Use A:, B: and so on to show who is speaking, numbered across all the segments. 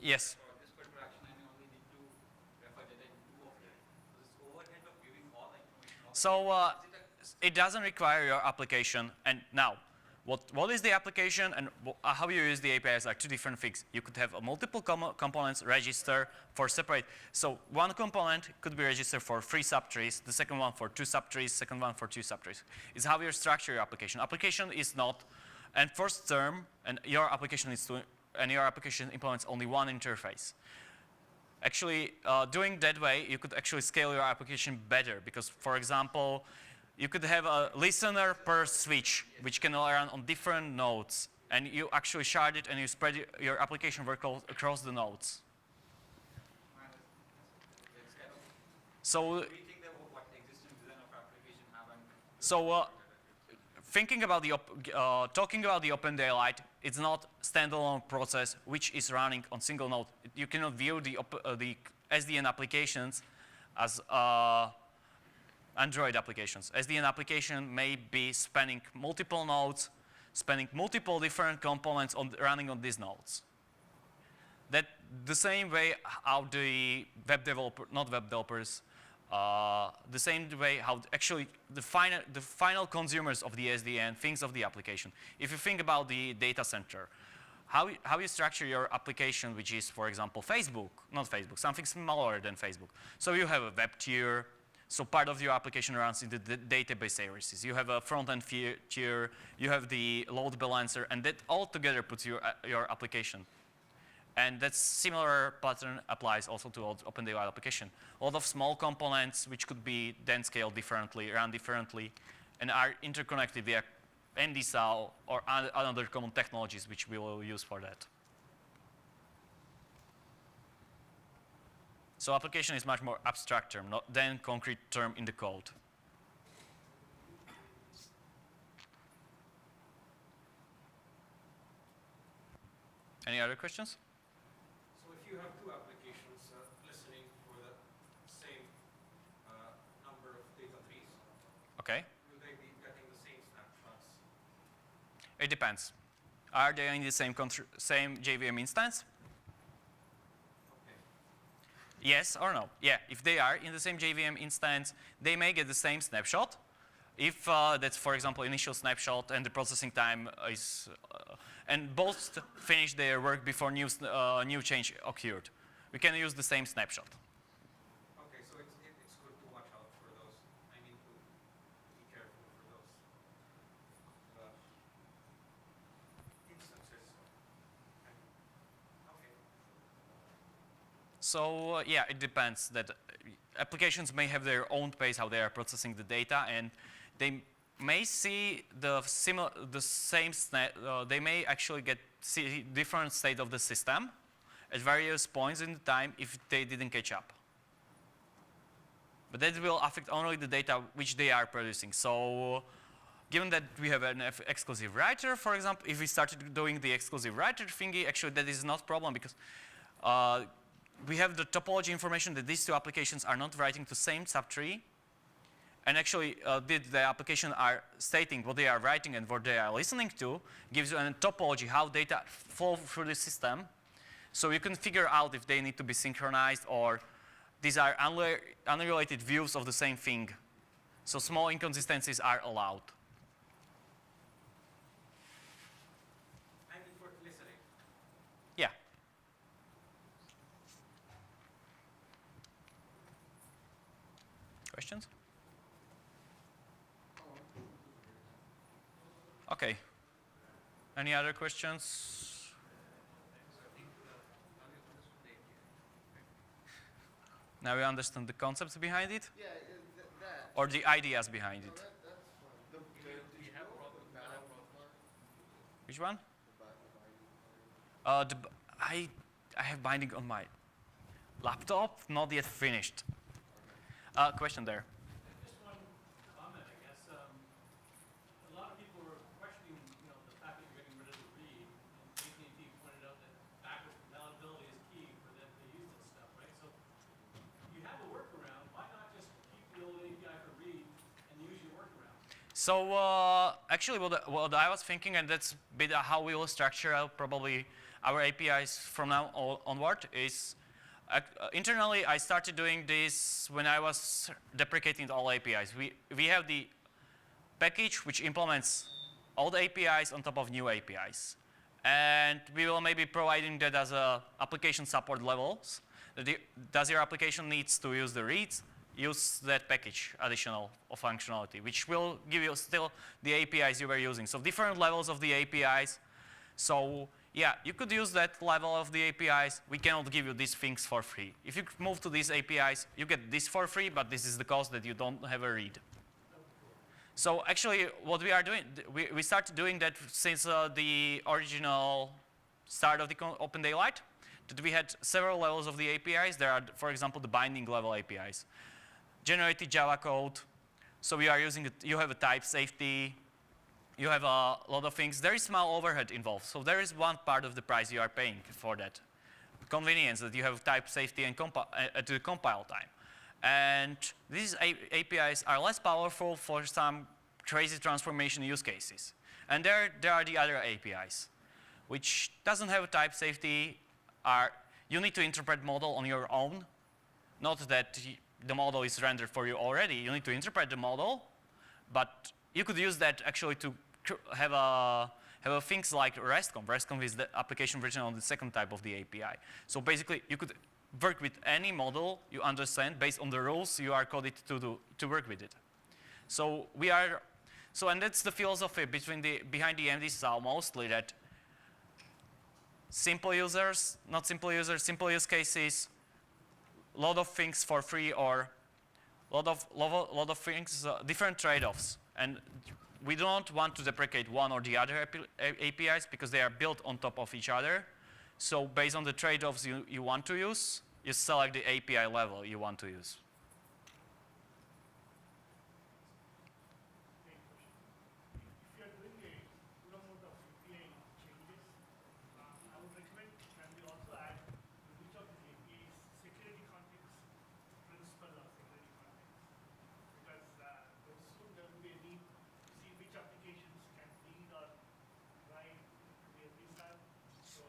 A: Yes.
B: for this particular action, and you only need to refer data in two of them. So this overhead of giving all the information.
A: So it doesn't require your application. And now, what is the application and how you use the APIs are two different things. You could have multiple components register for separate. So one component could be registered for 3 subtrees, the second one for 2 subtrees, second one for 2 subtrees. It's how you structure your application. Application is not, and first term, and your application implements only one interface. Actually, doing that way, you could actually scale your application better because, for example, you could have a listener per switch, which can run on different nodes. And you actually shard it and you spread your application workload across the nodes. So, thinking about talking about the OpenDaylight, it's not standalone process which is running on single node. You cannot view the SDN applications as Android applications. SDN application may be spanning multiple nodes, spanning multiple different components running on these nodes. That the same way how the the same way how actually the final consumers of the SDN thinks of the application. If you think about the data center, how you structure your application, which is, for example, not Facebook, something smaller than Facebook. So you have a web tier. So part of your application runs in the database services. You have a front-end tier, you have the load balancer, and that all together puts your application. And that similar pattern applies also to OpenDaylight application. A lot of small components which could be then scaled differently, run differently, and are interconnected via NDSL or other common technologies which we will use for that. So application is much more abstract term than concrete term in the code. Any other questions?
C: So if you have two applications listening for the same number of data trees,
A: okay,
C: will they be getting the same snapshots?
A: It depends. Are they in the same JVM instance? Yes or no? Yeah, if they are in the same JVM instance, they may get the same snapshot. If that's, for example, initial snapshot and the processing time is, and both finish their work before new change occurred, we can use the same snapshot.
C: Okay, so it's good to watch out for those. I mean, to be careful for those instances. Okay.
A: So yeah, it depends. That applications may have their own pace how they are processing the data, and they may see they may actually see different state of the system at various points in time if they didn't catch up. But that will affect only the data which they are producing. So given that we have an exclusive writer, for example, if we started doing the exclusive writer thingy, actually that is not a problem because we have the topology information that these two applications are not writing to the same subtree. And actually, the application are stating what they are writing and what they are listening to, gives you a topology how data flow through the system. So you can figure out if they need to be synchronized or these are unrelated views of the same thing. So small inconsistencies are allowed.
C: And for listening.
A: Yeah. Questions? Okay. Any other questions? Now we understand the concepts behind it?
D: Yeah, that.
A: Or the ideas behind it?
D: That's fine. Do you have a problem with that?
A: Which one? I have binding on my laptop, not yet finished. Question there.
E: Just one comment, I guess. A lot of people were questioning, the fact that you're getting rid of the read, and AT&T pointed out that backward compatibility is key for them to use this stuff, right? So you have a workaround. Why not just keep the old API for read and use your workaround?
A: So actually, what I was thinking, and that's a bit how we will structure out probably our APIs from now onward is internally, I started doing this when I was deprecating all APIs. We have the package which implements all the APIs on top of new APIs. And we will maybe providing that as a application support levels. Does your application needs to use the reads? Use that package additional functionality, which will give you still the APIs you were using. So different levels of the APIs. So yeah, you could use that level of the APIs. We cannot give you these things for free. If you move to these APIs, you get this for free, but this is the cost that you don't have a read. So actually, what we are doing, we started doing that since the original start of the OpenDaylight, that we had several levels of the APIs. There are, for example, the binding level APIs. Generated Java code. So we are using it, you have a type safety. You have a lot of things. There is small overhead involved. So there is one part of the price you are paying for that. Convenience that you have type safety and to compile time. And these APIs are less powerful for some crazy transformation use cases. And there are the other APIs, which doesn't have a type safety. You need to interpret model on your own. Not that the model is rendered for you already. You need to interpret the model, but you could use that actually to have things like RESTconf. RESTconf is the application version on the second type of the API. So basically, you could work with any model you understand based on the rules you are coded to work with it. So and that's the philosophy behind the MDSAL mostly, that simple users, not simple users, simple use cases, a lot of things for free, or a lot of things, different trade-offs. And we don't want to deprecate one or the other APIs because they are built on top of each other. So based on the trade-offs you want to use, you select the API level you want to use.
F: If you are doing a good amount of API changes, I would recommend can we also add to each of the APIs security context principle or security context, because very soon there will be a need to see which applications can read or write to the MDSAL. So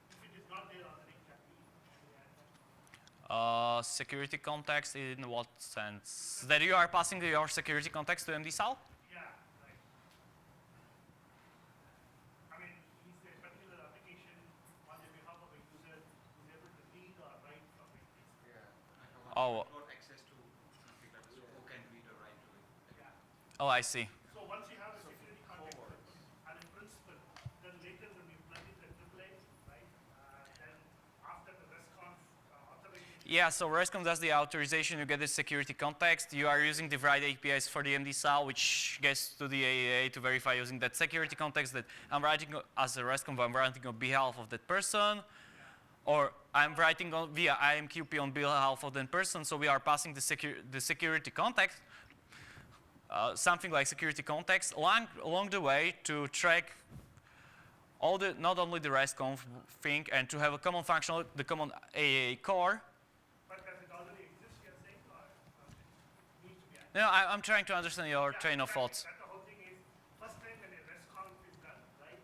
F: if it is not there already, can we add that?
A: Security context in what sense? That you are passing your security context to MDSAL?
F: Yeah, right. I mean, is there a particular application on the behalf of a user who is able to read or write from it?
B: Yeah.
A: Oh.
B: Got access to something that is who can read or write to it.
F: Yeah.
A: Oh, I see.
F: So once you have a security context and a principle, then later when you plug it to AAA, right, then after the RESTconf authorization.
A: Yeah, so RESTconf does the authorization, you get the security context. You are using the right APIs for the MDSAL, which gets to the AAA to verify using that security context that I'm writing as a RESTconf, I'm writing on behalf of that person. Or I'm writing via IMQP on behalf of that person, so we are passing the security context, something like security context, along the way to track not only the RESTconf thing and to have a common functional, the common AAA core.
F: But does it already exist, you're saying, or it needs to be added?
A: No, I'm trying to understand your train of thoughts.
F: That the whole thing is, first time when a RESTconf is done, right,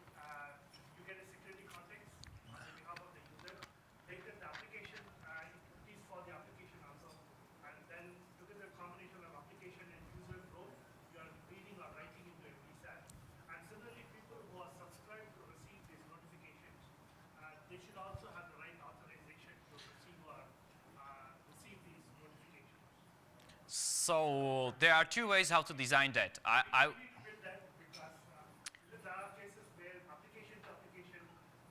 F: you get a security context on behalf of the user. Later the application is for the application also. And then together combination of application and user both, you are reading or writing into a VSAT. And similarly, people who are subscribed to receive these notifications, they should also have the right authorization to receive or receive these notifications.
A: So there are two ways how to design that.
F: We need to build that because there are cases where application to application,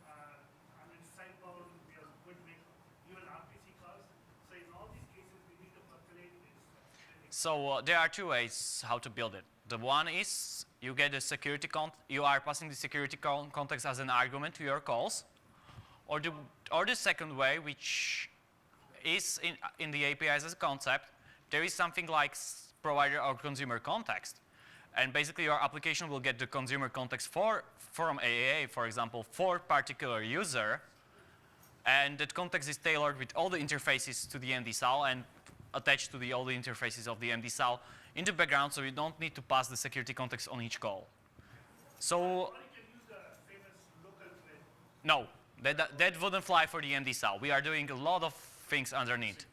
F: I mean, sidebound, we are going to make even RPC calls. So in all these cases, we need to percolate this.
A: So there are two ways how to build it. The one is you get a security you are passing the security context as an argument to your calls, or the second way, which is in the APIs as a concept, there is something like provider or consumer context. And basically your application will get the consumer context from AAA, for example, for particular user. And that context is tailored with all the interfaces to the MDSAL and attached to all the interfaces of the MDSAL in the background, so you don't need to pass the security context on each call. So
F: Or you can use the famous local thread.
A: no, That wouldn't fly for the MD-SAL. We are doing a lot of things underneath.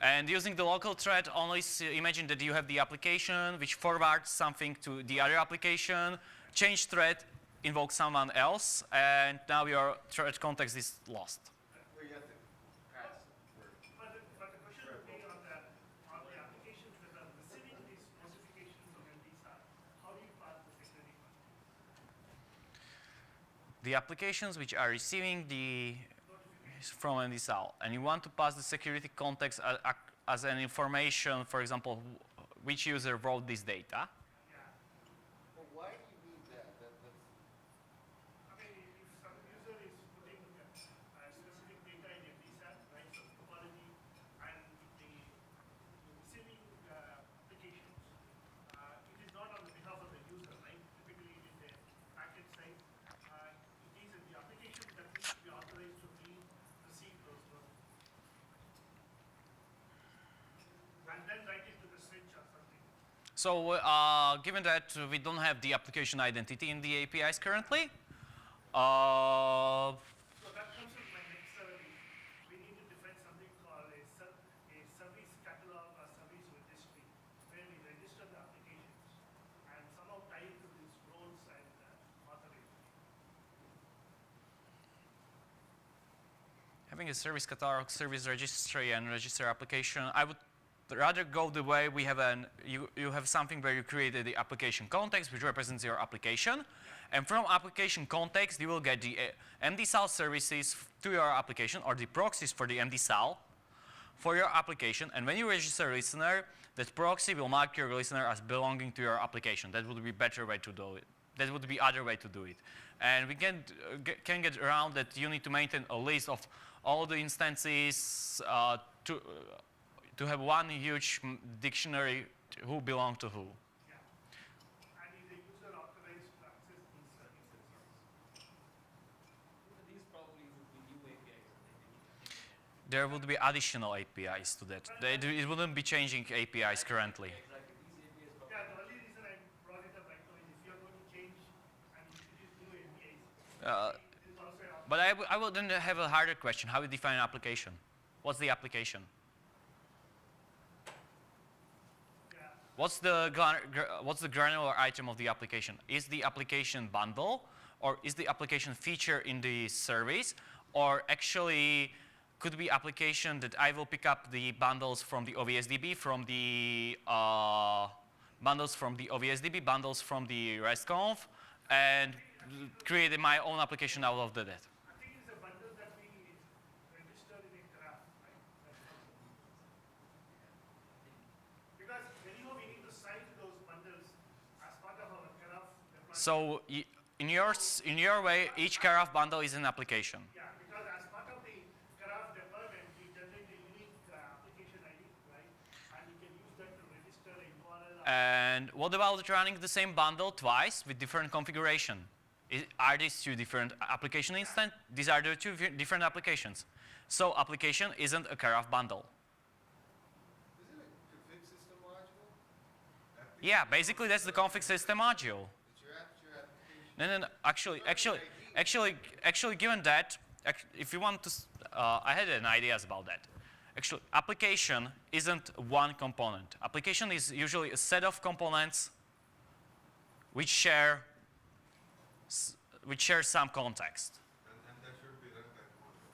A: And using the local thread, only imagine that you have the application which forwards something to the other application, change thread, invoke someone else, and now your thread context is lost.
D: Well, you have to pass word.
F: But the question would be on the applications that are receiving these notifications from MDSAR, how do you pass the security context?
A: The applications which are receiving the from MD-SAL, and you want to pass the security context as an information, for example, which user wrote this data.
D: Well, why do you need that? That's
F: I mean, if some user is putting specific data in MDSAR, right, so topology, and the receiving applications, it is not on the behalf of the user, right? Typically, it is a packet side. It is the application that needs to be authorized to receive those notifications. And then write it to the switch or something.
A: So given that we don't have the application identity in the APIs currently,
F: So that comes with my next service. We need to define something called a service catalog or service registry, where we register the applications and somehow tie it to these roles and authorization.
A: having a service catalog, service registry, and register application, I would rather go the way we have you have something where you created the application context, which represents your application. And from application context, you will get the MD-SAL services to your application, or the proxies for the MD-SAL for your application. And when you register a listener, that proxy will mark your listener as belonging to your application. That would be a better way to do it. That would be other way to do it. And we can get around that you need to maintain a list of all the instances to have one huge dictionary who belong to who.
F: Yeah. And is the user authorized to access these services?
B: These probably would be new APIs.
A: There would be additional APIs to that. It wouldn't be changing APIs currently.
B: Exactly. These APIs probably.
F: Yeah, the only reason I brought it up right now is if you're going to change and introduce new APIs, it is also an
A: But I will then have a harder question. How do you define an application? What's the application? What's the granular item of the application? Is the application bundle, or is the application feature in the service, or actually could be application that I will pick up the bundles from the OVSDB, from the bundles from the OVSDB, bundles from the RESTconf, and create my own application out of that.
F: I think it's a bundle that we register in a graph, right? Because anyhow we need to cite those bundles as part of our graph deployment.
A: So in your way, each Karaf bundle is an application.
F: Yeah, because as part of the graph deployment, we generate a unique application ID, right? And we can use that to register a URL.
A: And what about running the same bundle twice with different configuration? Are these two different application instance? These are the two different applications. So application isn't a Karaf bundle.
D: Isn't it config system module?
A: Yeah, basically that's the config system module.
D: It's your application.
A: No. Actually, given that, if you want to, I had an ideas about that. Actually, application isn't one component. Application is usually a set of components which share some context.
G: And that should be runtime module.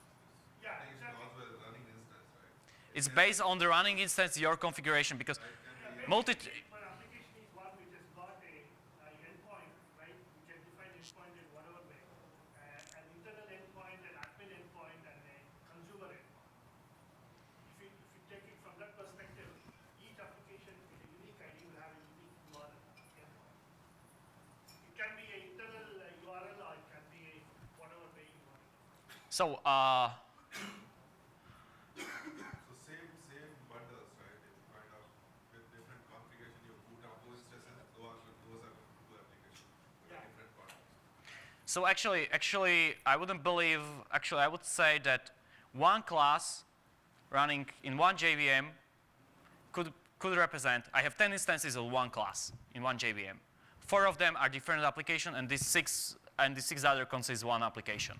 F: Yeah,
G: I think it's
F: exactly.
G: also a running instance, right?
A: It's based on the running instance, your configuration, because multi.
F: But application is one which has got a endpoint, right? We can define endpoint in whatever way. An internal endpoint, an admin endpoint, and a consumer endpoint. If you take it from that perspective, each application with a unique ID will have a unique URL endpoint. It can be an internal URL or it can be a whatever way you want it.
A: So
G: So same bundles, right? It's kind of with different configuration. You boot up those instances, and those are two applications with
F: Yeah.
G: different context.
A: So actually, I wouldn't believe. Actually, I would say that one class running in one JVM could represent. I have 10 instances of one class in one JVM. 4 of them are different application, and the six other consist one application.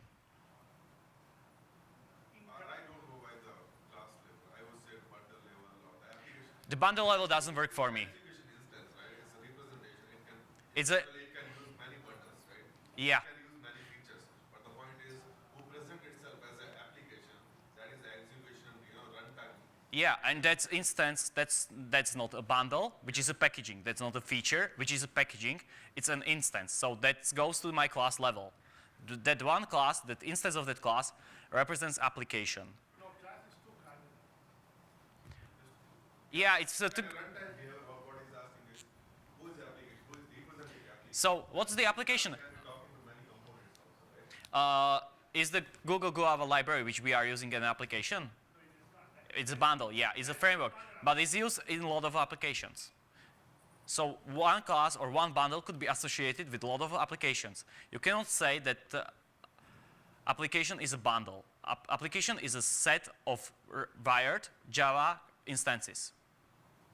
A: The bundle level doesn't work for me.
G: Execution instance, right? It's a representation. It can
A: It's a
G: It can use many bundles, right?
A: yeah.
G: It can use many features. But the point is, who present itself as an application, that is the execution, runtime.
A: Yeah, and that's instance, that's not a bundle, which is a packaging. That's not a feature, which is a packaging. It's an instance. So that goes to my class level. That one class, that instance of that class, represents application.
F: No, class is too cardinal.
A: Yeah, it's a
G: Runtime here, what he's asking is, who is the application? Who is representing the application?
A: so what's the application?
G: Can be talking to many components also, right?
A: Is the Google Guava library, which we are using an application? It's a bundle, yeah, it's a framework, but it's used in a lot of applications. So one class or one bundle could be associated with a lot of applications. You cannot say that application is a bundle. Application is a set of wired Java instances.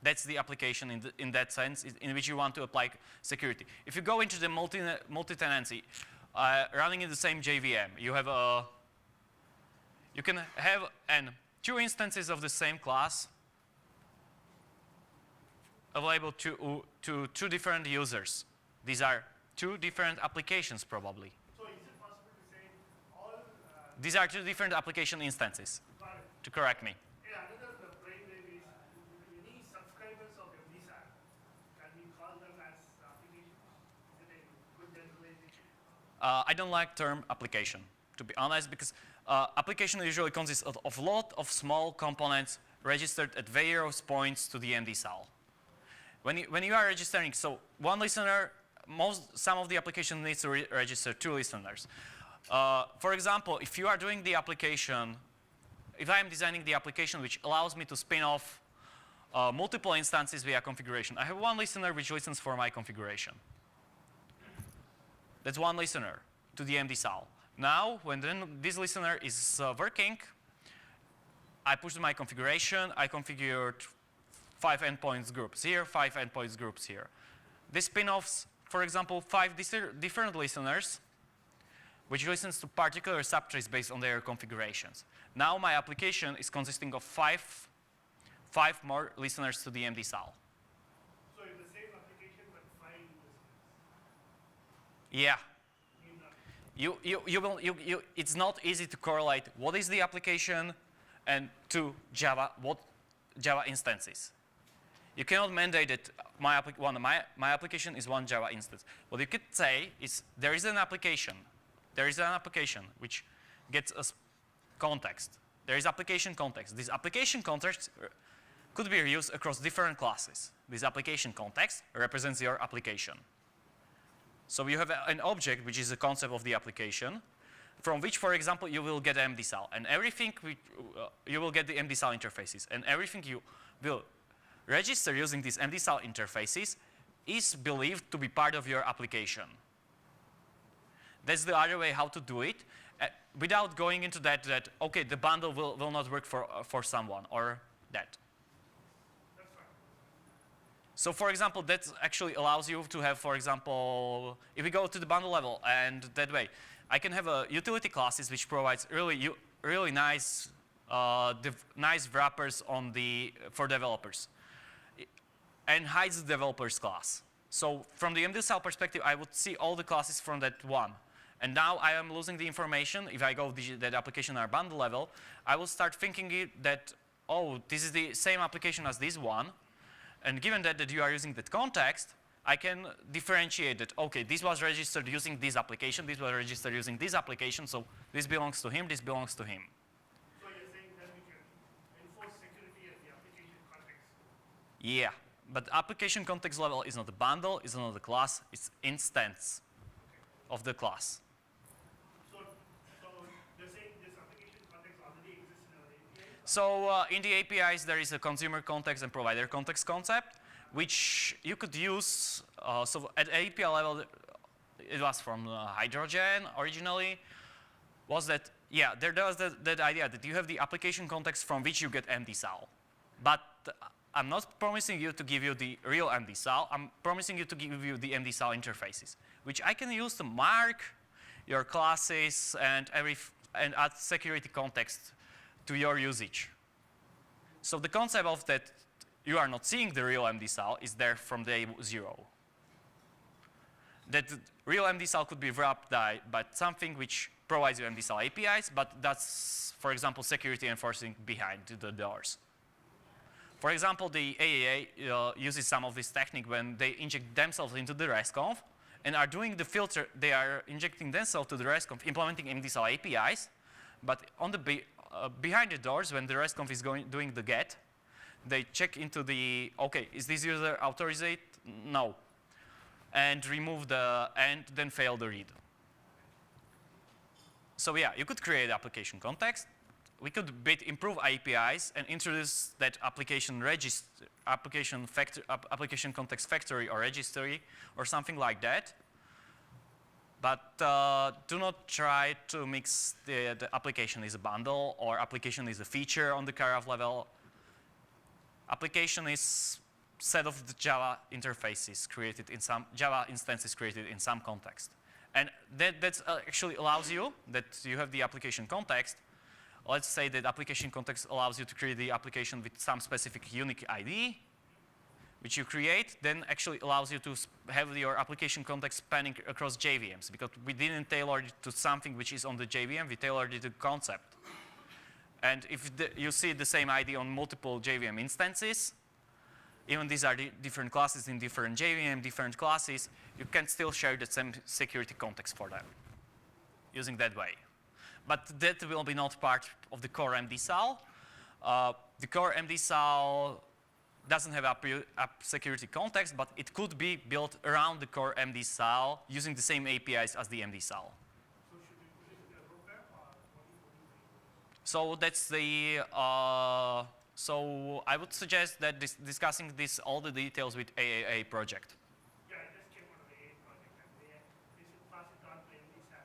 A: That's the application in that sense in which you want to apply security. If you go into the multi-tenancy, running in the same JVM, you can have two instances of the same class available to two different users. These are two different applications probably.
F: So is it possible to say all,
A: These are two different application instances,
F: got it.
A: to correct me.
F: Yeah, another brainwave is any subscribers of MDSAT, can we call them as applications? Is it a good generalization?
A: I don't like term application, to be honest, because application usually consists of a lot of small components registered at various points to the MD-SAL. When you are registering, so one listener, some of the application needs to register two listeners. For example, if you are doing the application, if I am designing the application which allows me to spin off multiple instances via configuration, I have one listener which listens for my configuration. That's one listener to the MD-SAL. Now, when this listener is working, I pushed my configuration, I configured 5 endpoints groups here, 5 endpoints groups here. This spin-offs, for example, 5 different listeners, which listens to particular subtrees based on their configurations. Now my application is consisting of 5 more listeners to the MD-SAL.
F: So it's the same application but 5 listeners.
A: Yeah.
F: Need not.
A: It's not easy to correlate what is the application and to Java, what Java instances. You cannot mandate that my application is one Java instance. What you could say is there is an application. There is an application which gets us context. There is application context. This application context could be used across different classes. This application context represents your application. So you have an object, which is a concept of the application, from which, for example, you will get MD-SAL. And everything, you will get the MD-SAL interfaces. And everything you will register using these MD-SAL interfaces is believed to be part of your application. That's the other way how to do it, without going into that, okay, the bundle will not work for someone, or that. So for example, that actually allows you to have, for example, if we go to the bundle level, and that way, I can have a utility classes which provides really nice, nice wrappers for developers, and hides the developers class. So from the MD-SAL perspective, I would see all the classes from that one. And now I am losing the information. If I go that application at bundle level, I will start thinking that, oh, this is the same application as this one. And given that you are using that context, I can differentiate that, okay, this was registered using this application, this was registered using this application, so this belongs to him, this belongs to him.
F: So you're saying that we can enforce security at the application context?
A: Yeah, but application context level is not a bundle, it's not a class, it's instance of the class.
F: So you're saying this application context already exists in our API?
A: So in the APIs, there is a consumer context and provider context concept, which you could use. So at API level, it was from Hydrogen originally, was that, yeah, there was that idea that you have the application context from which you get MD-SAL. But I'm not promising you to give you the real MD-SAL. I'm promising you to give you the MD-SAL interfaces, which I can use to mark your classes and add security context to your usage. So the concept of that you are not seeing the real MD-SAL is there from day 0. That real MD-SAL could be wrapped by something which provides you MD-SAL APIs, but that's, for example, security enforcing behind the doors. For example, the AAA uses some of this technique when they inject themselves into the RESTconf and are doing the filter. They are injecting themselves to the RESTconf, implementing MD-SAL APIs, but on the behind the doors, when the RESTconf is doing the get, they check into the, okay, is this user authorized? No. And remove and then fail the read. So yeah, you could create application context. We could improve APIs and introduce that application context factory or registry or something like that. But do not try to mix the application is a bundle or application is a feature on the Karaf level. Application is set of the Java interfaces created in some Java instances created in some context. And that actually allows you that you have the application context. Let's say that application context allows you to create the application with some specific unique ID, which you create, then actually allows you to have your application context spanning across JVMs, because we didn't tailor it to something which is on the JVM, we tailored it to concept. And if you see the same ID on multiple JVM instances, even these are different classes in different JVM, different classes, you can still share the same security context for them using that way. But that will be not part of the core MD-SAL. The core MD-SAL doesn't have app security context, but it could be built around the core MD-SAL using the same APIs as the MD-SAL.
F: So should we put it in a roadmap or what do you think?
A: So that's the, so I would suggest that discussing all the details with AAA project.
F: Yeah, I just came out of the AA project and they should pass it on to MD-SAL.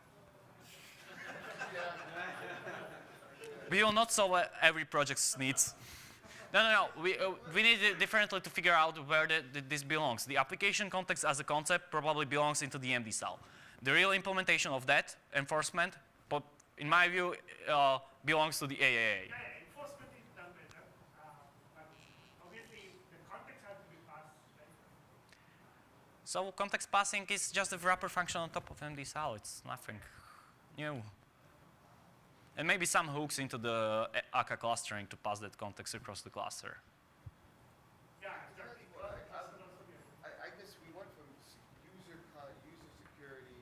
A: We will not solve every project's needs. No. We need it differently to figure out where this belongs. The application context as a concept probably belongs into the MD-SAL. The real implementation of that enforcement, in my view, belongs to the AAA.
F: Yeah, enforcement is done better. But obviously, the context has to be passed, right?
A: So context passing is just a wrapper function on top of MD-SAL. It's nothing new. And maybe some hooks into the akka clustering to pass that context across the cluster.
F: Yeah, exactly.
D: I guess we went from user security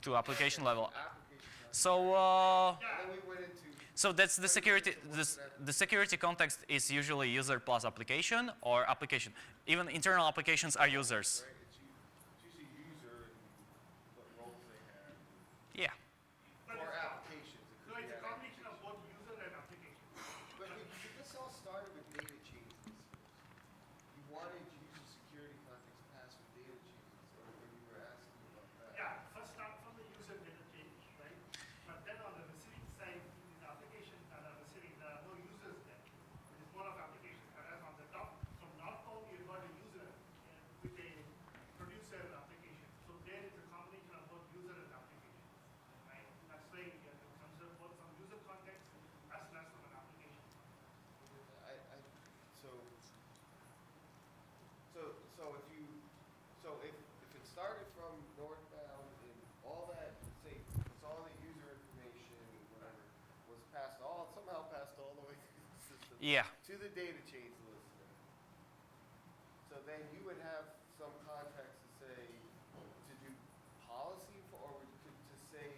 A: To application level.
D: application.
A: So,
D: And then we went into
A: so that's the security. The security context is usually user plus application or application. Even internal applications are users.
D: right. It's usually user and what roles they have.
A: Yeah.
F: But
D: Or
F: it's
D: applications. It
F: so
D: could
F: it's
D: be
F: a combination of both user and application.
D: But this all started with data changes first. You wanted user security context passed with data changes, or when you were asking about that.
F: Yeah, first start from the user data change, right? But then on the receiving side, these applications that are receiving, there are no users there. It is more of applications. Whereas on the top, from northbound, you've got a user with a producer application. So there is a combination of both user and application, right? That's why you have to consider both from user context as well as from an application.
D: So if it started from northbound and all that, say, it's all the user information and whatever was somehow passed all the way through the system.
A: Yeah.
D: To the data change listener. So then you would have some contracts to say, to do policy for, or to say,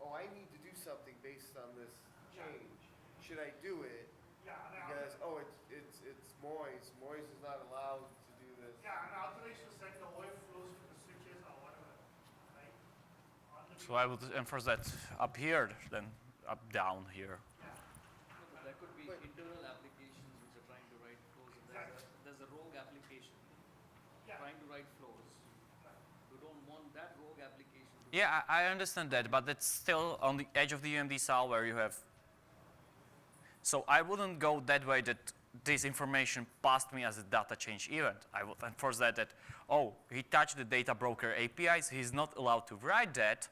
D: oh, I need to do something based on this change. Should I do it?
F: Yeah, and
D: Because, oh, it's Moiz. Moiz is not allowed to do this.
F: yeah, and authorized to set the overflows to the switches or whatever, right? On the
A: So I would enforce that up here, then up down here.
B: There could be internal applications which are trying to write flows. And there's a rogue application
F: Yeah.
B: trying to write flows. You don't want that rogue application to
A: Yeah, I understand that, but that's still on the edge of the UMD-SAL where you have. So I wouldn't go that way that this information passed me as a data change event. I would enforce that, oh, he touched the data broker APIs, he's not allowed to write that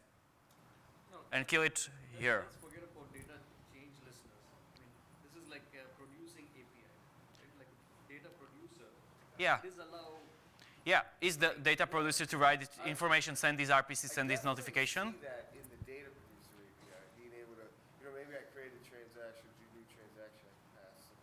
A: and kill it here.
B: Let's forget about data change listeners. I mean, this is like producing API. Right? Like data producer
A: Yeah.
B: It is allow.
A: Yeah, is the data producer to write information, send this RPC, send this notification?
D: I definitely see that in the data producer API, being able to, maybe I create a transaction, do new transaction, I can pass some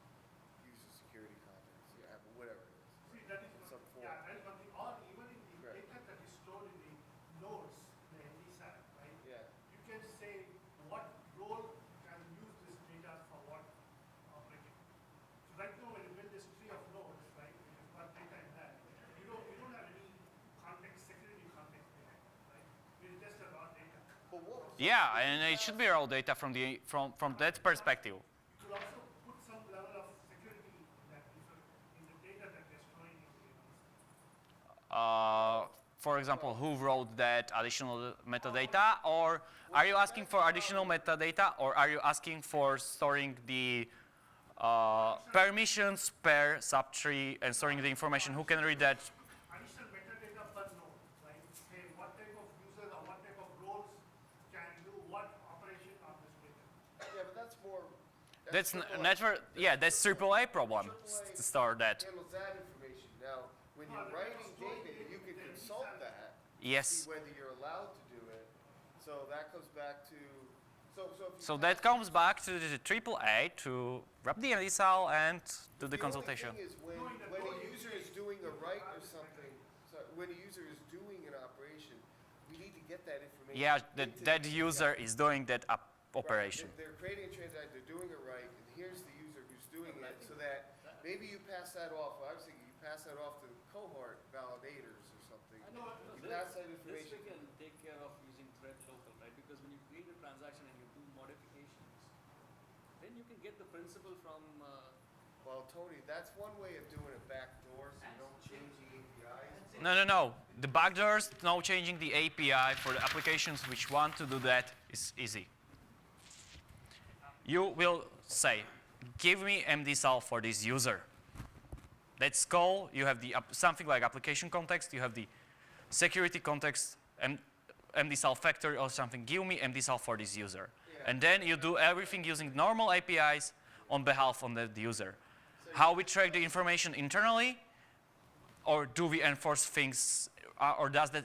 D: user security context, yeah, but whatever it is.
F: See, that is,
D: In some form.
F: yeah, that is one thing, or even in the
D: Right.
F: data that is stored in the nodes, the NDSAT, right?
D: Yeah.
F: You can say what role can use this data for what operation. So right now, when you build this tree of nodes, right, when you've got data in that, you don't have any context, security context behind it, right? It's just a raw data.
D: But what was
A: Yeah, and it should be raw data from that perspective.
F: You could also put some level of security in that, in the data that they're storing in the nodes.
A: For example, who wrote that additional metadata, or are you asking for additional metadata, or are you asking for storing the permissions per subtree and storing the information? Who can read that?
F: Additional metadata per node, right? Say what type of user or what type of roles can do what operation on this data.
D: Yeah, but that's more.
A: That's
D: AAA.
A: network. Yeah, that's AAA problem
D: AAA
A: to store that.
D: handles that information. Now, when you're writing data, you can consult that.
A: Yes.
D: See whether you're allowed to do it. So that comes back to. So if you
A: So that comes back to the AAA to wrap the NDSAL and do the consultation.
D: only thing is when a user is doing a write or something, so when a user is doing an operation, we need to get that information.
A: Yeah,
D: into
A: that
D: the
A: user
D: API.
A: is doing that
D: Right,
A: operation.
D: They're creating a transaction, they're doing it right, and here's the user who's doing it, so that maybe you pass that off, I was thinking you pass that off to the cohort validators or something. You pass that
B: This
D: information.
B: we can take care of using thread local, right? Because when you create a transaction and you do modifications, then you can get the principal from.
D: Well, Tony, that's one way of doing it backdoor, so you don't change the APIs.
A: No. The backdoors, no changing the API for the applications which want to do that is easy. You will say, give me MDSAL for this user. That's call. You have the something like application context. You have the security context, MDSAL factory or something. Give me MDSAL for this user.
D: Yeah.
A: And then you do everything using normal APIs on behalf of the user. How we track the information internally, or do we enforce things, or does the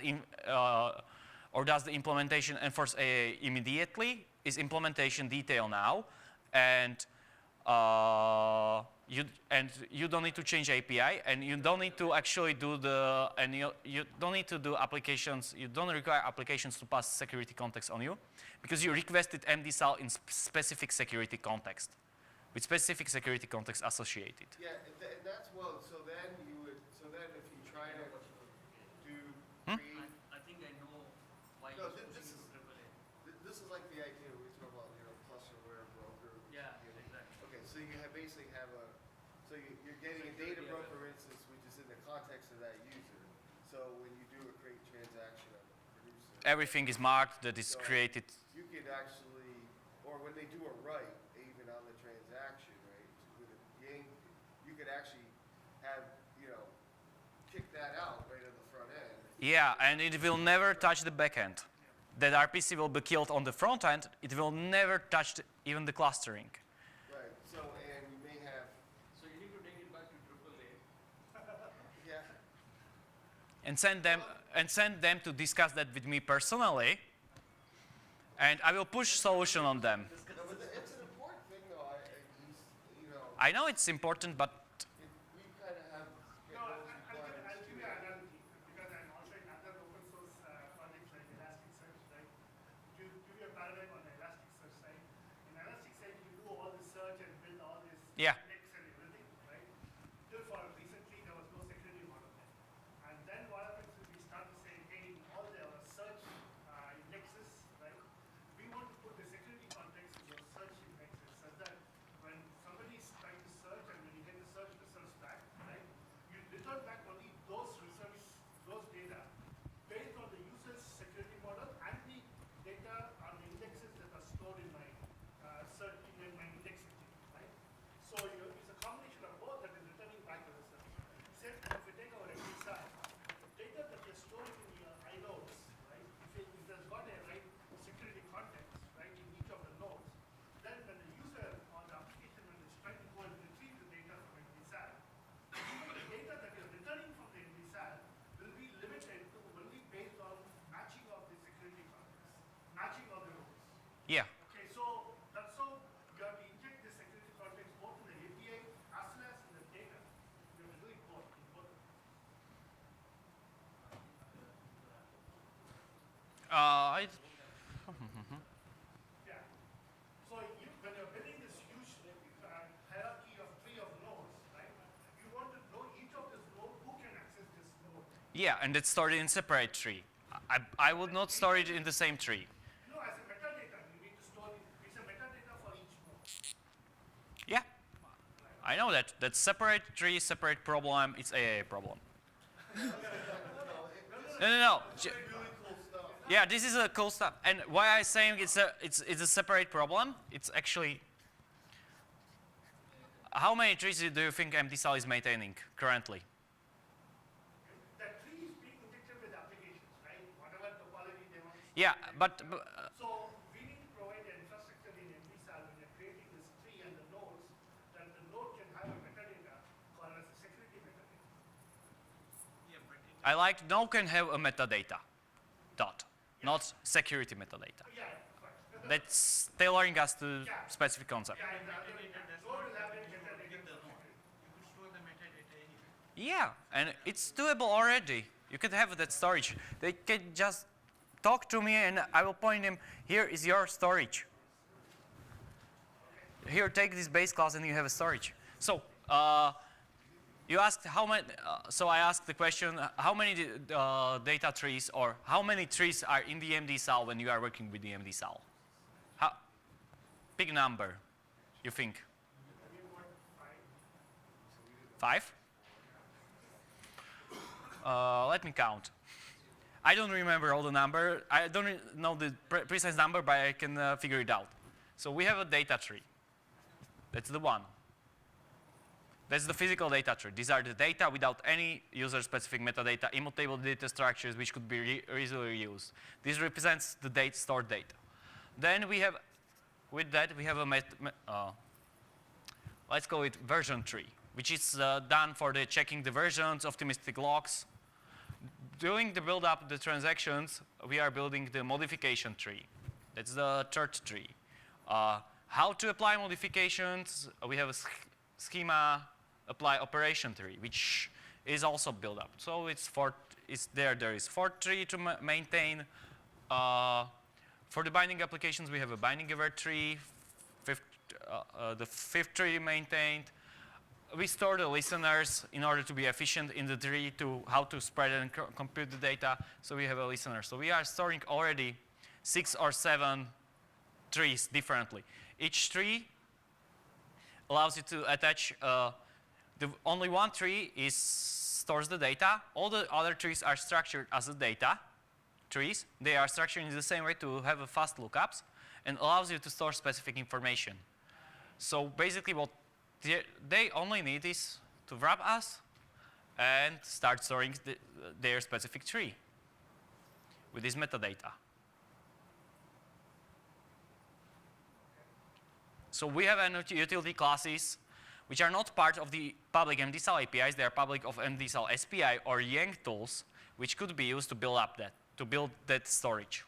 A: implementation enforce immediately? Is implementation detail now, and you don't need to change API, and you don't need to actually do you don't need to do applications. You don't require applications to pass security context on you, because you requested MDSAL in specific security context, with specific security context associated.
D: Yeah, and that's well, so then if you try to do create,
B: I think I know why
D: No,
B: you're
D: this
B: choosing
D: is-
B: AAA.
D: this is like the idea we talk about, clusterware, broker.
B: Yeah, exactly.
D: Okay, so you basically have you're getting a data broker instance which is in the context of that user. So when you do a create transaction of a producer,
A: Everything is marked that is
D: So-
A: created.
D: you could actually, or when they do a write, even on the transaction, right, with a game, you could actually have, kick that out right on the front end.
A: Yeah, and it will never touch the backend. That RPC will be killed on the front end. It will never touch even the clustering.
D: Right, so, and you may have,
B: So you need to take it back to AAA.
D: yeah,
A: And send them to discuss that with me personally, and I will push solution on them.
D: no, but it's an important thing though,
A: I know it's important, but
D: if we kind of have,
F: No,
D: those
F: I'll give you
D: requirements.
F: an analogy, because I'm also in other open source projects like Elasticsearch, right? To give you a paradigm on the Elasticsearch side, in Elasticsearch you do all the search and build all this
A: Yeah.
F: index and everything, right? Till for recently there was no security model there. And then what happens is we start to say, hey, in all the search indexes, right? We want to put the security context in those search indexes such that when somebody is trying to search and when you get the search Yeah. So you, when you're building this huge hierarchy of tree of nodes, right? You want to know each of this node, who can access this node.
A: Yeah, and it's stored in separate tree. I would not store it in the same tree.
F: No, as a metadata, you need to store it. It's a metadata for each node.
A: Yeah, I know that. That's separate tree, separate problem. It's AAA problem. No. Yeah, this is a cool stuff. And why I'm saying it's a separate problem? It's actually, how many trees do you think MDSAL is maintaining currently?
F: That tree is being protected with applications, right? Whatever topology they want.
A: Yeah, but
F: So we need to provide the infrastructure in MDSAL when you're creating this tree and the nodes, that the node can have a metadata called as a security metadata.
A: I like node can have a metadata, dot, not security metadata.
F: Yeah, correct.
A: That's tailoring us to specific concept.
F: Yeah, and the other node will have a metadata.
C: You could store the metadata anywhere.
A: Yeah, and it's doable already. You could have that storage. They can just talk to me and I will point them, here is your storage. Here, take this base class and you have a storage. So, you asked how many, so I asked the question, how many data trees or how many trees are in the MDSAL when you are working with the MDSAL? Big number, you think? 5? Let me count. I don't remember all the number. I don't know the precise number, but I can figure it out. So we have a data tree. That's the one. That's the physical data tree. These are the data without any user-specific metadata, immutable data structures which could be easily used. This represents the stored data. Then we have, with that, we have a let's call it version tree, which is done for the checking the versions, optimistic logs. During the build-up of the transactions, we are building the modification tree. That's the third tree. How to apply modifications, we have a schema apply operation tree, which is also built up. So it's there is fourth tree to maintain. For the binding applications, we have a binding event tree, the fifth tree maintained. We store the listeners in order to be efficient in the tree to how to spread and compute the data. So we have a listener. So we are storing already 6 or 7 trees differently. Each tree allows you to attach, only one tree stores the data. All the other trees are structured as the data trees. They are structured in the same way to have a fast lookups and allows you to store specific information. So basically what they only need is to wrap us and start storing their specific tree with this metadata. So we have utility classes which are not part of the public MDSAL APIs. They are public of MDSAL SPI or Yang tools, which could be used to build that storage.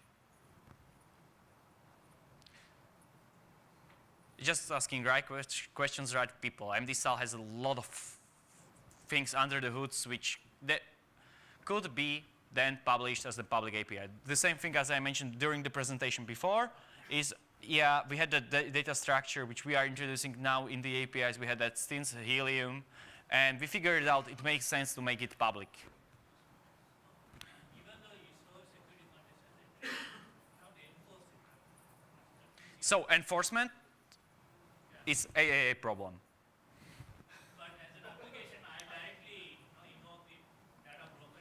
A: Just asking right questions, right people. MDSAL has a lot of things under the hoods which that could be then published as the public API. The same thing as I mentioned during the presentation before is, yeah, we had the data structure which we are introducing now in the APIs. We had that since Helium, and we figured out it makes sense to make it public.
E: Even though you store security context, how to enforce it?
A: So enforcement is a problem.
E: But as an application, I directly invoke the data broker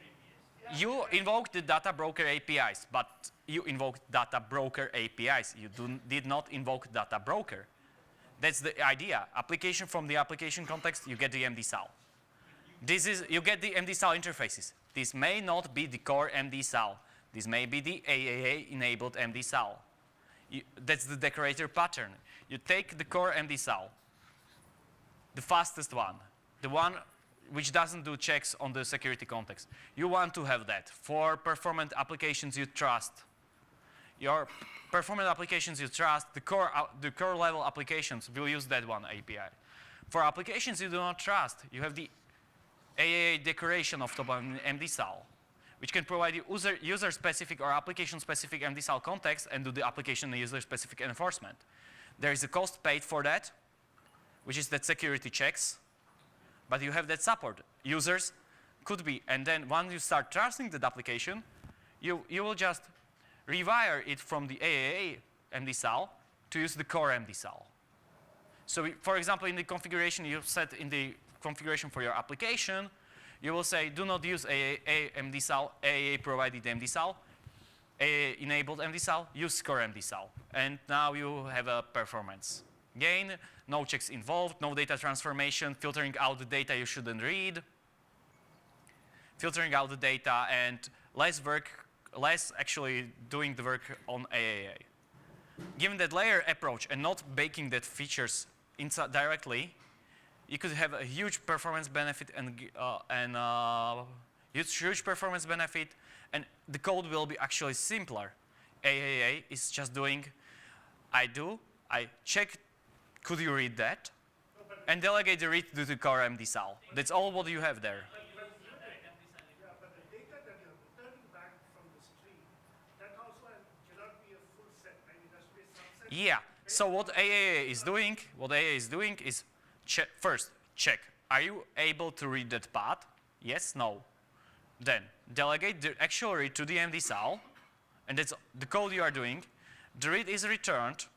E: APIs.
A: You invoke the data broker APIs, but you invoked data broker APIs. You did not invoke data broker. That's the idea. Application from the application context, you get the MDSAL. You get the MDSAL interfaces. This may not be the core MDSAL. This may be the AAA-enabled MDSAL. That's the decorator pattern. You take the core MDSAL, the fastest one, the one which doesn't do checks on the security context. You want to have that for performant applications you trust. Your performant applications you trust, the core level applications will use that one API. For applications you do not trust, you have the AAA decoration of top of MDSAL, which can provide you user-specific or application-specific MDSAL context and do the application and user-specific enforcement. There is a cost paid for that, which is that security checks, but you have that support. Users could be, and then once you start trusting that application, you will just rewire it from the AAA MDSAL to use the core MDSAL. So for example, in the configuration you set in the configuration for your application, you will say, do not use AAA MDSAL, AAA provided MDSAL, AAA enabled MDSAL, use core MDSAL. And now you have a performance gain, no checks involved, no data transformation, filtering out the data you shouldn't read, filtering out the data, and less actually doing the work on AAA. Given that layer approach and not baking that features inside directly, you could have a huge performance benefit and huge performance benefit, and the code will be actually simpler. AAA is just doing, I check, could you read that? And delegate the read to the core MDSAL. That's all what you have there.
F: Yeah, but the data that you're returning back from the stream, that also cannot be a full set, right? It has to be a subset.
A: Yeah. So what AAA is doing is first check. Are you able to read that path? Yes, no. Then delegate the actual read to the MDSAL, and that's the code you are doing. The read is returned.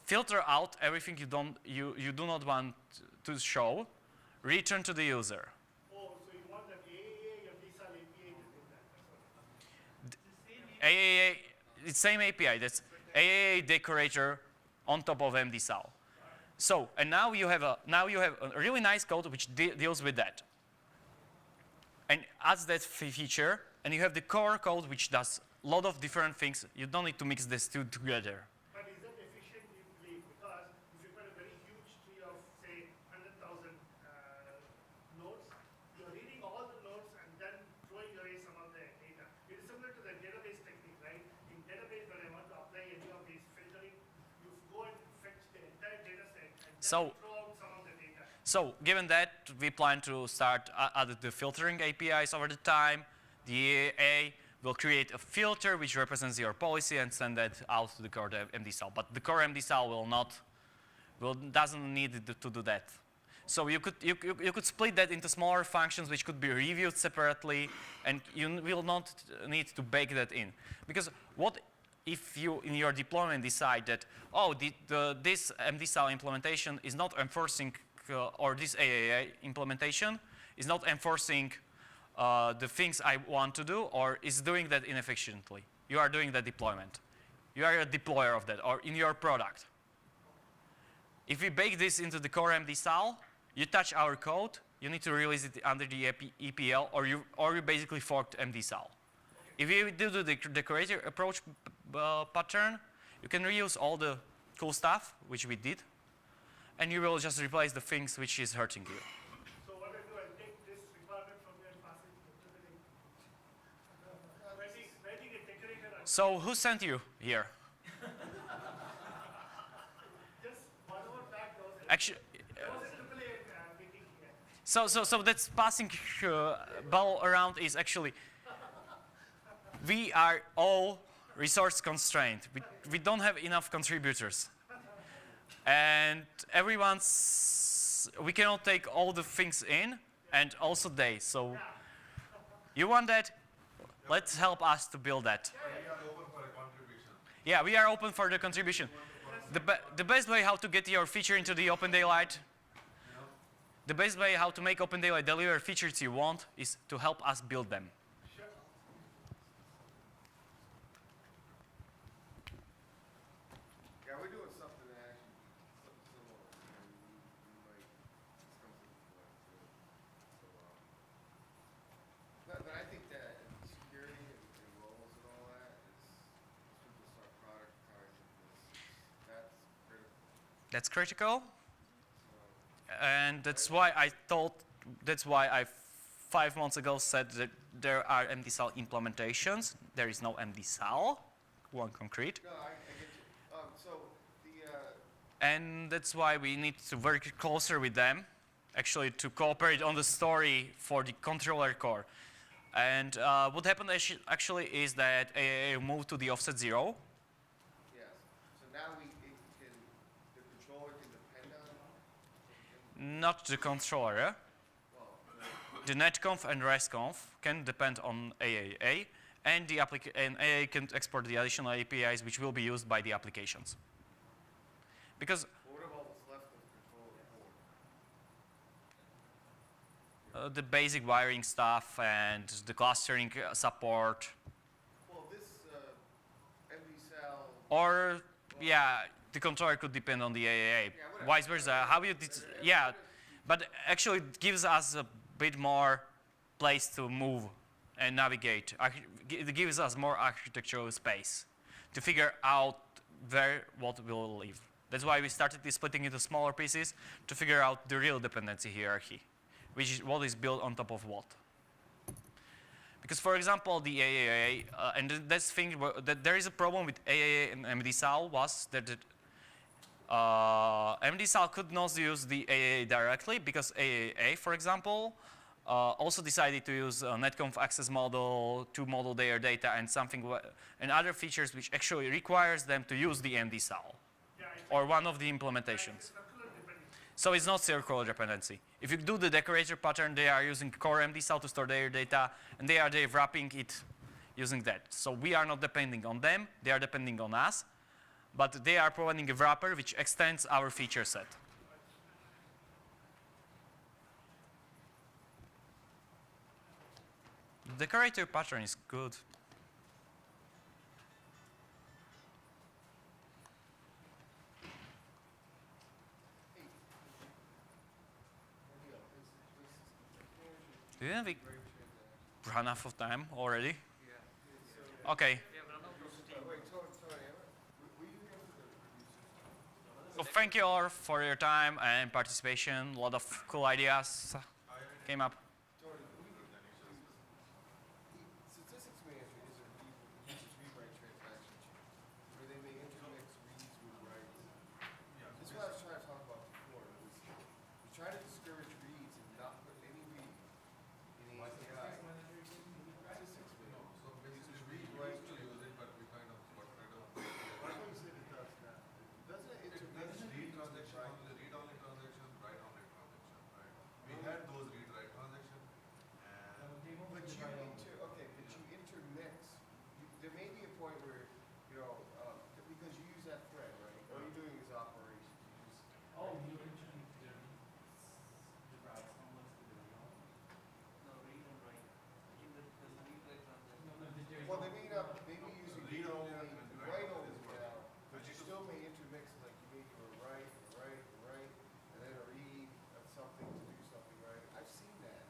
A: Filter out everything you do not want to show. Return to the user.
F: Oh, so you want the AAA or DSAL API to do that? That's what
A: AAA, it's same API. That's AAA decorator on top of MDSAL. So, and now you have a really nice code which deals with that, and adds that feature. And you have the core code which does a lot of different things. You don't need to mix these two together.
F: But is that efficient, you believe? Because if you've got a very huge tree of, say, 100,000 nodes, you're reading all the nodes and then throwing away some of the data. It is similar to the database technique, right? In database, when I want to apply any of these filtering, you go and fetch the entire data set and then throw out some of the data.
A: So, given that, we plan to start add the filtering APIs over the time. The AAA will create a filter which represents your policy and send that out to the core MDSAL. But the core MDSAL doesn't need to do that. So you could split that into smaller functions which could be reviewed separately, and you will not need to bake that in. Because what if you in your deployment decide that, oh, this MDSAL implementation is not enforcing, or this AAA implementation is not enforcing the things I want to do, or is doing that inefficiently. You are doing the deployment. You are a deployer of that, or in your product. If we bake this into the core MDSAL, you touch our code, you need to release it under the EPL, or you basically forked MDSAL. If you do the decorator approach pattern, you can reuse all the cool stuff, which we did, and you will just replace the things which is hurting you.
F: So what I do, I take this requirement from there and pass it to the writing a decorator.
A: So who sent you here?
F: Just whatever back goes.
A: Actually,
F: There was a AAA meeting here.
A: so that's passing ball around is actually, we are all resource constrained. We don't have enough contributors. And we cannot take all the things in, and also they. So you want that? Let's help us to build that.
G: We are open for a contribution.
A: Yeah, we are open for the contribution. The best way how to get your feature into the OpenDaylight, the best way how to make OpenDaylight deliver features you want is to help us build them.
D: Yeah, we're doing something that actually similar. And we might come to the point too. So, but I think that security and roles and all that is, as people start productizing this, that's critical.
A: That's critical,
D: So,
A: and that's why I 5 months ago said that there are MDSAL implementations. There is no MDSAL, one concrete.
D: no, I get you. So the
A: And that's why we need to work closer with them, actually to cooperate on the story for the controller core. And what happened actually is that AAA moved to the offset 0.
D: Yes. So now the controller can depend on,
A: Not the controller.
D: well,
A: The netconf and restconf can depend on AAA, and and AAA can export the additional APIs which will be used by the applications. Because
D: what about what's left of the controller board?
A: the basic wiring stuff and the clustering support,
D: Well, this MD-Cell,
A: or yeah, the controller could depend on the AAA.
D: whatever.
A: Vice versa. How you yeah, but actually it gives us a bit more place to move and navigate. It gives us more architectural space to figure out what will live. That's why we started this splitting into smaller pieces to figure out the real dependency hierarchy, which is what is built on top of what. Because for example, the AAA, and that's thing that there is a problem with AAA and MDSAL was that MDSAL could not use the AAA directly because AAA, for example, also decided to use a netconf access model to model their data and and other features which actually requires them to use the MDSAL or one of the implementations. So it's not circular dependency. If you do the decorator pattern, they are using core MDSAL to store their data, and they are wrapping it using that. So we are not depending on them, they are depending on us, but they are providing a wrapper which extends our feature set. The decorator pattern is good. Didn't we run out of time already? Okay. So thank you all for your time and participation. A lot of cool ideas came up.
D: Statistics manager uses rewrite transaction chain, where they may intermix reads with writes. This is what I was trying to talk about before. We're trying to discourage reads and not put any read in the API. Statistics manager.
G: So basically, we used to use it, but we kind of got rid of it.
D: Why don't you say it does now? Doesn't it intermix
G: Read
D: reads with
G: transaction,
D: writes?
G: only read-only transaction, write-only transaction, right? We had those read-write transaction, and
D: But you intermix. There may be a point where, because you use that thread, right? All you're doing is operations. You just,
B: No, read and write. I think that there's a read write transaction.
D: well, they may not, maybe using
G: Read only
D: read-only,
G: and
D: write-only
G: write-only is
D: now, but you still may intermix, like you may do a write, and then a read of something to do something, right? I've seen that.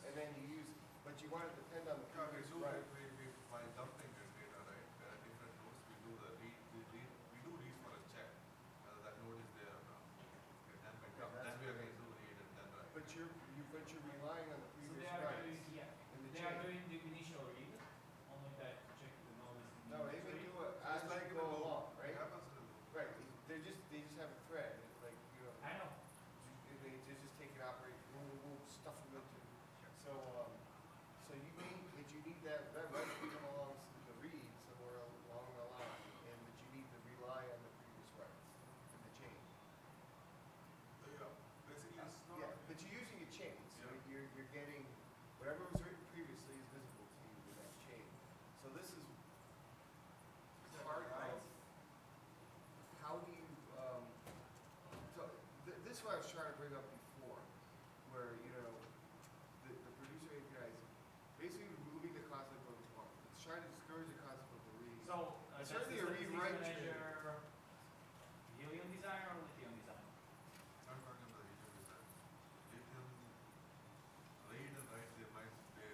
D: And then you use, but you want to depend on the
G: yeah, we
D: previous
G: do,
D: write.
G: by dumping the data, right? There are different nodes. We do the read, we do read for a check, whether that node is there or not. Okay, then we dump, then we are going to do read and then write.
D: But you're relying on the
E: So
D: previous
E: they are
D: writes
E: doing, yeah,
D: in the
E: they are
D: chain.
E: doing the initial read, only that check the node is.
D: No, they may do it
G: It's
D: as
G: like
D: you
G: in the
D: go
G: loop.
D: along,
G: It
D: right?
G: happens in the loop.
D: Right, they just have a thread, and it's like,
E: I know.
D: they just take it, operate, boom, stuff them into. So, so you need that right to come along the read somewhere along the line, and that you need to rely on the previous writes in the chain.
G: Yeah, basically it's not.
D: Yeah, but you're using a chain, so
G: Yeah.
D: you're getting, whatever was written previously is visible to you in that chain. So this is part of, how do you, so this is what I was trying to bring up before, where, the producer API is basically removing the concept of, it's trying to discourage the concept of the read.
E: So, that's the
D: Certainly a
E: statistics
D: rewrite
E: manager, helium design or lithium design?
G: I'm talking about the Lithium design. Lithium read and write, they might, they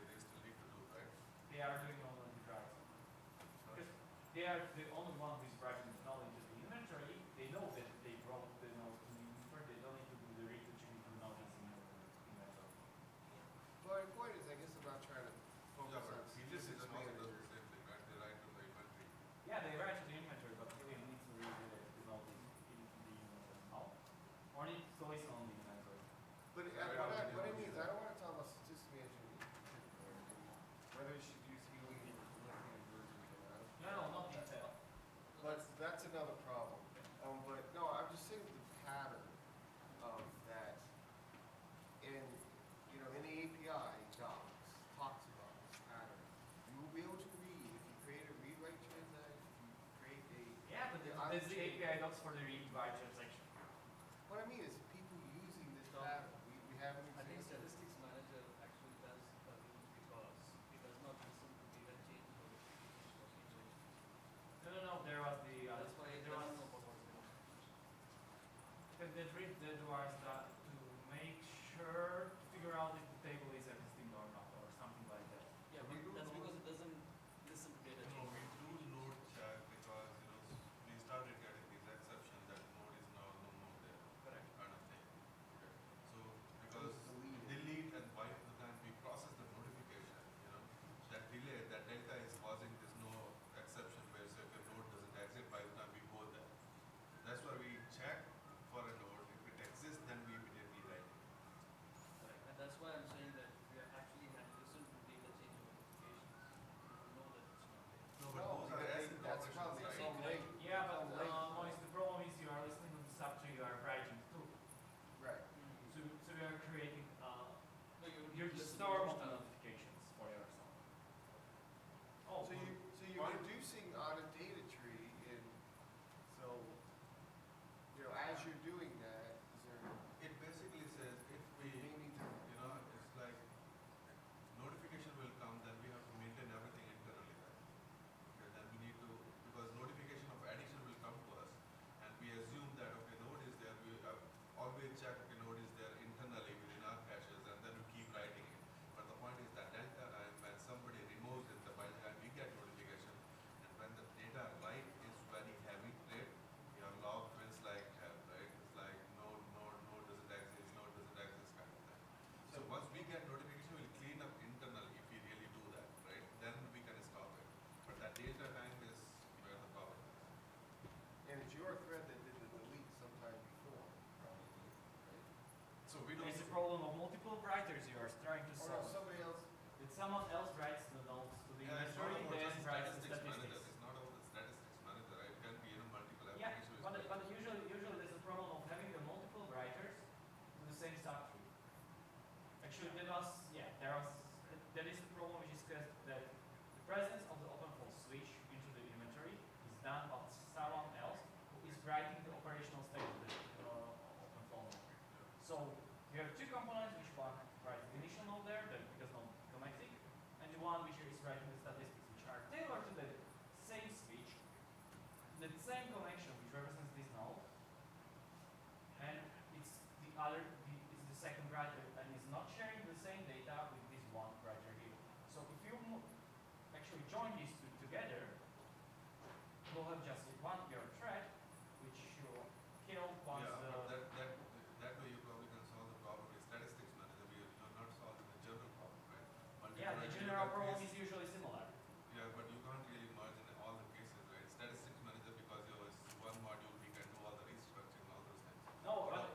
A: that's the API docs for the read write transaction.
D: What I mean is people using this
B: So,
D: pattern. We have an
B: I think
D: example.
B: statistics manager actually does a read because it does not listen to data change notifications for changes.
A: No, there was the
B: That's why it
A: there was
B: doesn't know about what's going on.
A: the read that was that to make sure to figure out if the table is existing or not or something like that.
B: Yeah,
G: We
B: but
G: do
B: that's
G: know-
B: because it doesn't listen to data
G: No,
B: change.
G: we do node check because, we started getting these exceptions that node is now no more there,
B: Correct.
G: kind of thing. Okay. So, because
D: It's deleted.
G: delete and by the time we process the notification, that delay, that delta is causing this no exception where so if a node doesn't exit by the time we go there. That's why we check for a node. If it exists, then we immediately write it.
B: Correct. And that's why I'm saying that we actually had listened to data change notifications. We know that it's not there.
G: No, but
D: No,
G: those are
D: because
G: async
D: that's
G: operations,
D: probably
G: right?
D: so late.
A: Yeah,
D: So
A: but
D: late.
A: Moiz, the problem is you are listening to the subtree you are writing to.
D: Right.
A: So you are creating
B: No,
A: your
B: listen to
A: store of
B: stuff.
A: notifications for yourself.
D: So
A: Oh,
D: you're
G: Fine.
D: reducing on a data tree and so, as you're doing that, is there
G: It basically says if we,
D: maybe to,
G: it's like notification will come, then we have to maintain everything internally there. Okay, then we need to, because notification of addition will come to us, and we assume that, okay, node is there, we always check, okay, node is there internally within our caches, and then we keep writing it. But the point is that delta time, when somebody removes it, by the time we get notification, and when the data write is very heavy rate, we have log twins like hell, right? It's like node doesn't exist kind of thing. So once we get notification, we'll clean up internally if we really do that, right? Then we can stop it. But that data time is where the problem is.
D: and it's your thread that did the delete sometime before, probably, right?
G: So we don't.
A: it's a problem of multiple writers you are trying to
D: Or no,
A: solve.
D: somebody else,
A: If someone else writes the notes to the
G: Yeah, it's not
A: inventory,
G: about
A: then
G: just
A: writes the
G: statistics manager.
A: statistics.
G: It's not about the statistics manager, right? It can be multiple
A: Yeah,
G: applications.
A: but usually there's a problem of having the multiple writers to the same subtree. Actually, that is the problem which is that the presence of the open false switch into the inventory is done by someone else who is writing the operational state of the open false node. So you have two components which one writes the initial node there, that because node Tkacik, and the one which is writing the statistics, which are tailored to the same switch, the same connection which represents this node, and it's it's the second writer and is not sharing the same data with this one writer here. So if you actually join these two together, you'll have just your thread which you kill once
G: Yeah, but that way you probably can solve the problem with statistics manager. You're not solving the general problem, right?
A: yeah, the general problem is usually similar.
G: Yeah, but you can't really merge in all the cases, right? Statistics manager, because it's one module, we can do all the restructuring, all those things.
A: No, but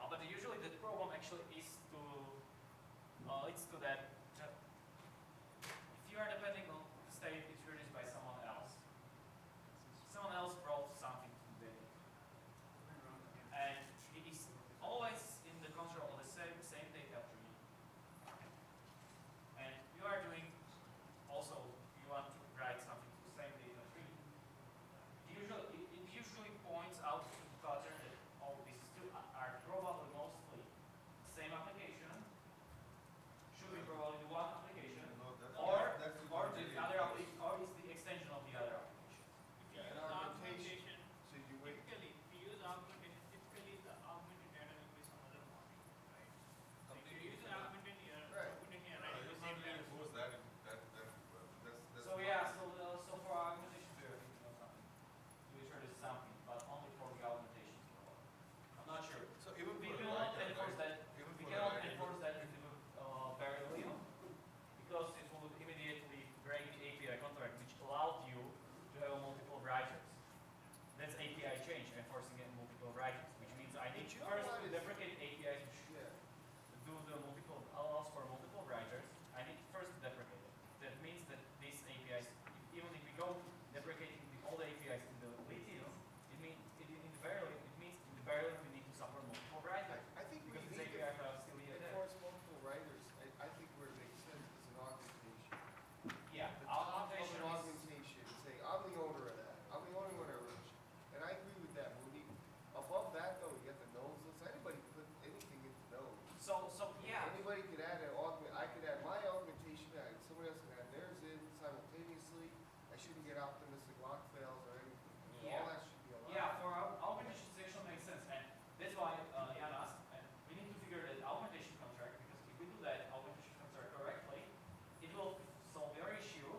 A: but usually the problem actually is to it's to that if you are depending on the state introduced by someone else wrote something to the data, and it is always in the control of the same data tree, and you are doing also you want to write something to the same data tree. It usually points out to the pattern that these two are probably mostly the same application, should be probably
D: shouldn't get optimistic lock fails or anything. I mean,
A: Yeah.
D: all that should be allowed.
A: Yeah, for augmentation section makes sense, and that's why Jan asked, and we need to figure that augmentation contract, because if we do that augmentation contract correctly, it will solve your issue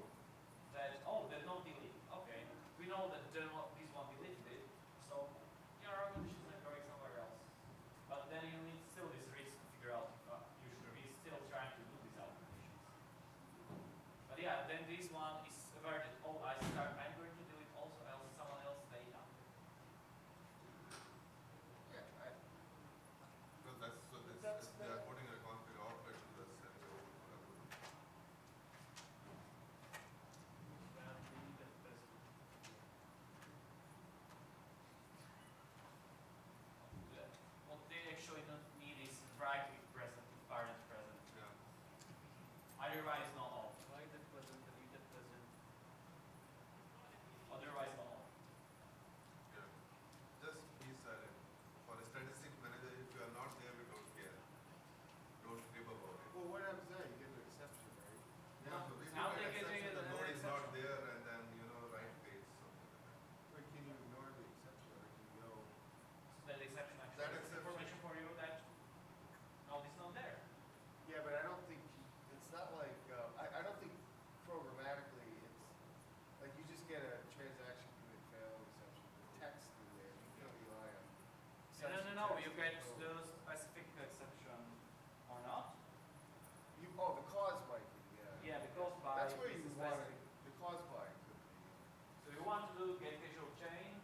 A: that, oh, they're not deleted. Okay, we know that this one deleted it, so your augmentation is not correct somewhere else. But then you need still this risk to figure out if user is still trying to do these augmentations. But yeah, then this one is aware that, oh, I'm going to delete also else someone else's data.
D: Yeah,
G: So that's,
D: That's
G: they are
D: the-
G: putting a config outlet to the sensor.
A: What they actually don't need is try to be present if parent present.
G: Yeah.
A: Otherwise, no all.
B: Why that present, deleted present?
A: Otherwise, no all.
G: Yeah. Just be silent. For a statistics manager, if you are not there, we don't care. Don't trip about it.
D: Well, what happens now? You get an exception, right?
G: Yeah, so we
A: Now
G: look
A: they
G: at
A: get
G: exception, the
A: an
G: node is not
A: exception.
G: there, and then, right page, something like that.
D: But can you ignore the exception or can you go?
A: So that exception actually
G: That
A: is
G: exception-
A: information for you that no, it's not there.
D: Yeah, but I don't think, it's not like, I don't think programmatically it's, like you just get a transaction commit fail exception, the text in there, you can't rely on.
A: No,
D: exception
A: you
D: text
A: get
D: in
A: the
D: code.
A: specific exception or not.
D: The cause might be, yeah.
A: Yeah, because by
D: That's where
A: is
D: you
A: the
D: want
A: specific.
D: it, the cause by could be.
A: So you want to do get casual chain,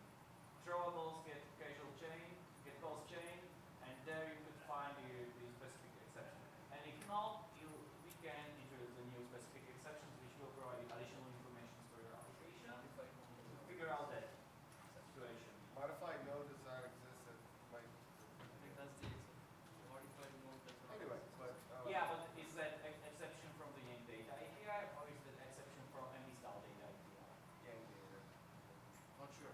A: throwables, get casual chain, get cause chain, and there you could find the specific exception. And if not, we can introduce the new specific exceptions which will provide additional information for your application to figure out that situation.
D: Modified node does not exist, that might.
B: I think that's the modified node does not.
D: Anyway, but.
A: Yeah, but is that exception from the Yang data API or is that exception from any style data API?
D: Yang data.
B: Not sure.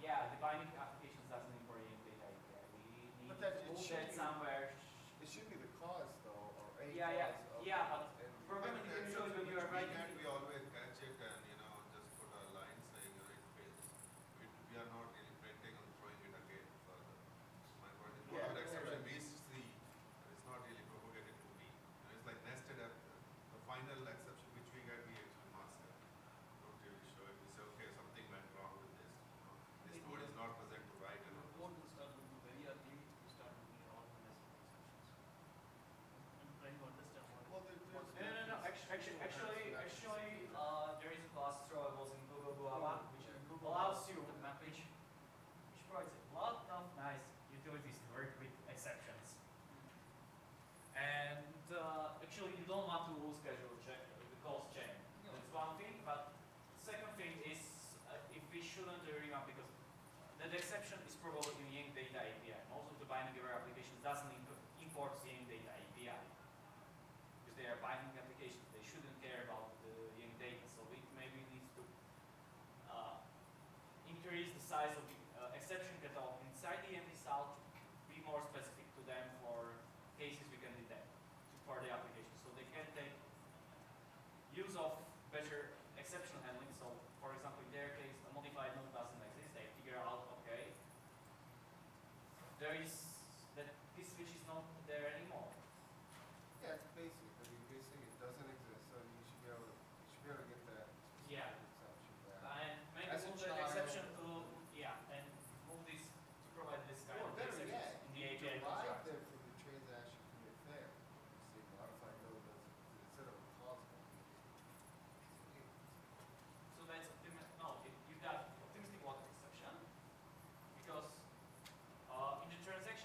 A: Yeah, the binding applications doesn't import Yang data API. We need
D: But that-
A: to
D: it
A: move
D: should
A: that
D: be-
A: somewhere.
D: It should be the cause though, or a
A: Yeah,
D: cause of.
A: yeah, but
D: and-
A: programming
G: But
A: usually when you are
G: we
A: writing.
G: can't, we always catch it and, just put a line saying, it fails. We are not really printing and throwing it again further. My point is,
D: Yeah,
G: whatever exception
D: right.
G: we see, it's not really propagated to me. It's like nested app, the final exception which we get, we actually master. Don't really show it. We say, okay, something went wrong with this. This node is not present to write.
B: Your code will start looking very ugly, you start looking at all the necessary exceptions. I'm trying to understand what.
D: Well, there's.
A: No. Actually, there is a class throwables in Google Guava which allows you, which provides a lot of nice utilities to work with exceptions. And actually, you don't want to lose casual check the calls chain. That's one thing. But second thing is if we shouldn't revamp because that exception is probably in Yang data API. Most of the binding aware applications doesn't import Yang data API because they are binding applications. They shouldn't care about the Yang data. So it maybe needs to increase the size of the exception catalog inside the empty style to be more specific to them for cases we can detect for the application. So they can take use of better exception handling. So for example, in their case, a modified node doesn't exist. They figure out, okay, there is that this switch is not there anymore.
D: Yeah, it's basic. I mean, basic, it doesn't exist, so you should be able to, get that
A: Yeah.
D: specific exception back.
A: And maybe
D: As a
A: move that
D: child-
A: exception to, and move this to provide this kind
D: Or
A: of
D: better
A: exceptions
D: yet,
A: in the
D: you
A: API
D: derive
A: construct.
D: them from the transaction commit fail. You say modified node doesn't, instead of a cause node.
A: So that's you got optimistic water exception because in the transaction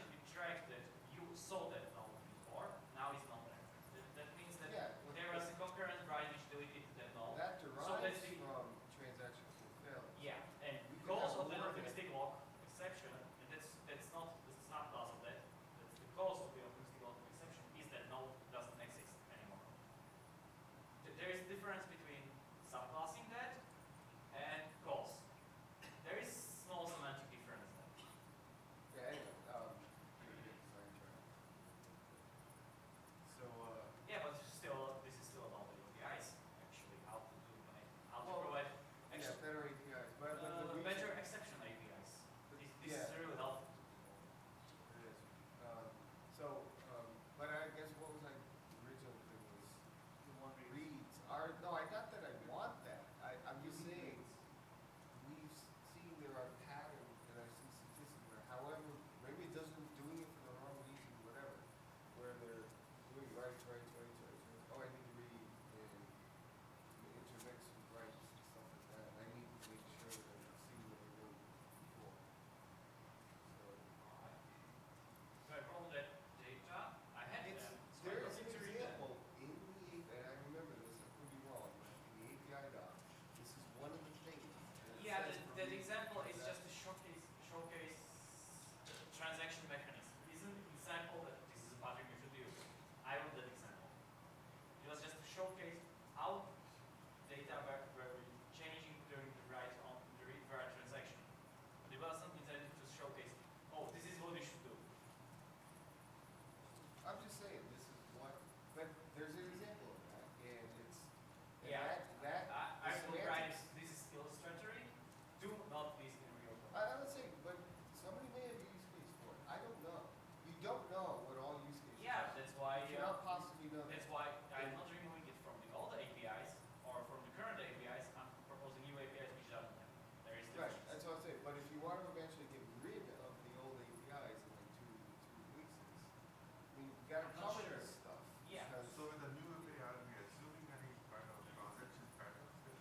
D: gotta
B: I'm not
D: cover
B: sure.
D: this stuff.
B: Yeah.
D: because
G: So with the new API, are we assuming any kind of transaction patterns there?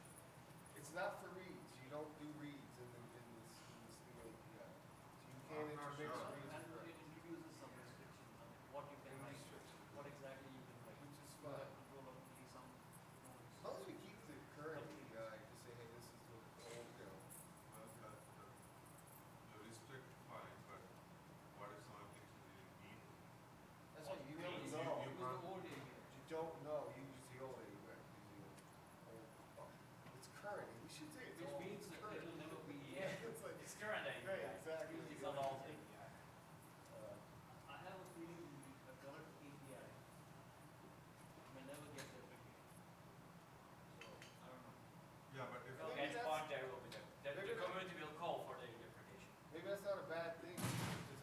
D: It's not for reads, you don't do reads in this new API. So you can't
G: I'm not
D: intermix
G: sure.
D: reads
B: And
D: and
B: it
D: writes.
B: introduces some restrictions on what you can
D: And
B: write,
D: restrictions.
B: what exactly you can write.
D: Which is
B: You have
D: fine.
B: control of only some nodes.
D: As long as we keep the current API, just say, hey, this is the old,
G: Well, you restrict fine, but what if some applications really need?
D: that's what you
B: Use
D: don't know.
G: you
B: the
G: can't-
B: old API.
D: You don't know, you use the old API, it's current, we should say it's
B: Which
D: old,
B: means
D: it's
B: that
D: current.
B: it will never be.
D: Yeah, it's like,
A: It's current API.
D: right, exactly.
B: It's an old API.
D: Uh,
B: I have a feeling the current API may never get deprecated. So, I don't know.
G: Yeah, but if
A: Well,
D: Maybe
A: at
D: that's-
A: point there will be the
D: maybe that-
A: community will call for the deprecation.
D: Maybe that's not a bad thing, because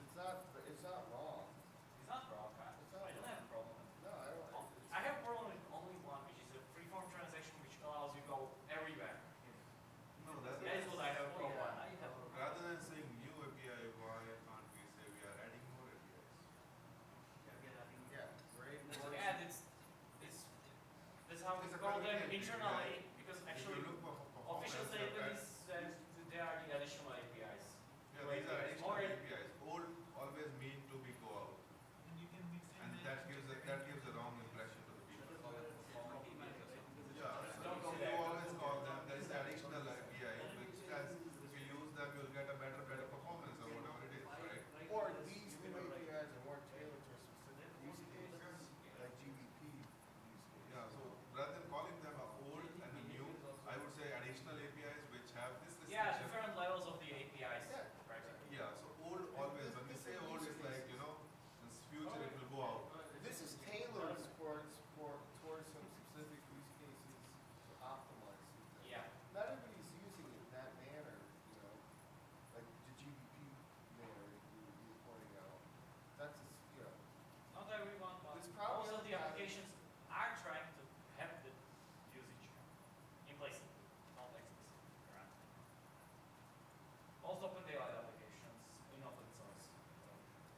D: it's not wrong.
A: It's not wrong.
D: It's not
A: I don't have a problem.
D: No, I don't.
A: Oh, I have a problem with only one, which is a freeform transaction, which allows you go everywhere.
G: no, that's
A: That is what I have a
B: Oh,
A: problem.
B: yeah, I have a
G: rather than saying new API, why can't we say we are adding more APIs?
B: Yeah, I think.
D: Yeah, right.
A: So yeah, that's how we
G: It's a
A: call them
G: convenient
A: internally, because
G: If
A: actually
G: you look for performance,
A: official
G: you have
A: statement
G: to
A: is that they are the additional APIs.
G: Yeah, these are additional
A: Or-
G: APIs. Old always mean to be go out,
E: And you can mix in
G: and
E: the
G: that gives a wrong impression to the people.
B: That is where performance matters, right? Because it's
G: Yeah,
B: just-
G: so
A: Don't go
G: you
A: there.
G: always call them. There is additional API which has, if you use them, you'll get a better performance or whatever it is, right?
D: Or
B: Because
D: these
B: you
D: new
B: cannot write-
D: APIs are more tailored to a specific use case, like GBP use case.
G: Yeah, so rather than calling them a old and a new, I would say additional APIs which have this restriction.
A: Yeah, different levels of the APIs.
D: Yeah.
A: Practically.
G: Yeah, so old always, when we say old, it's like, you know, in future it will go out.
D: This is tailored towards some specific use cases to optimize it.
A: Yeah.
D: Not everybody's using it in that manner, you know, like the GBP manner you're pointing out. That's, you know,
A: Not everyone, but
D: There's probably
A: most of
D: other
A: the
D: patterns.
A: applications are trying to have the usage implicit, not explicit. Correct. Most OpenDaylight applications in open source.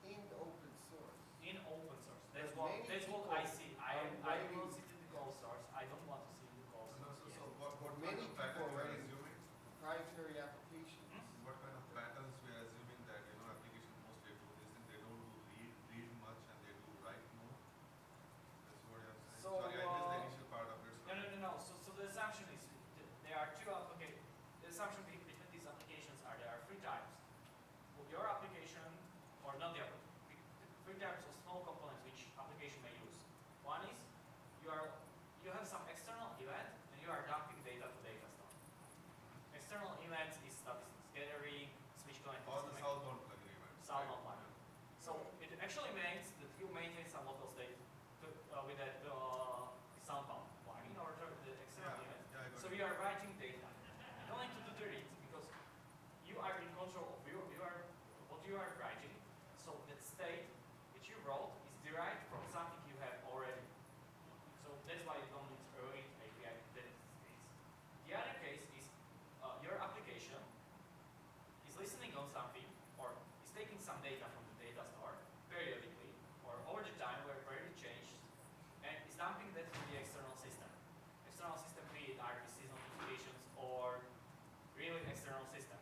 D: in open source.
A: In open source. That's
D: But
A: what
D: many
A: that's what
D: people
A: I see. I
D: are
A: will
D: writing-
A: sit in the closed source. I don't want to see the closed
G: So,
A: source.
G: so,
A: yet.
G: so what kind
D: Many
G: of
D: people
G: patterns we are
D: writing-
G: assuming?
D: Proprietary applications.
A: Hmm?
G: What kind of patterns we are assuming that, you know, application mostly do this thing, they don't do read much and they do write more? That's what you're saying?
D: So,
G: Sorry, I missed the initial part of it.
A: No. So the assumption is there are two applications. The assumption between these applications are there are three types. Your application, or not the application, three types of small components which application may use. One is you have some external event and you are dumping data to data store. External events is statistics gathering, switch connectors.
G: All the southbound plugin events.
A: Southbound
G: right?
A: plugin. So it actually means that you maintain some local state with that southbound plugin or the external
G: Yeah,
A: event.
G: yeah, I got
A: So
G: it.
A: we are writing data. You don't need to do the reads because you are in control of what you are writing. So that state which you wrote is derived from something you have already. So that's why you don't need to read API. That is the case. The other case is your application is listening on something or is taking some data from the data store periodically or over the time where it changed and is dumping that to the external system. External system be it RPCs notifications or really external system.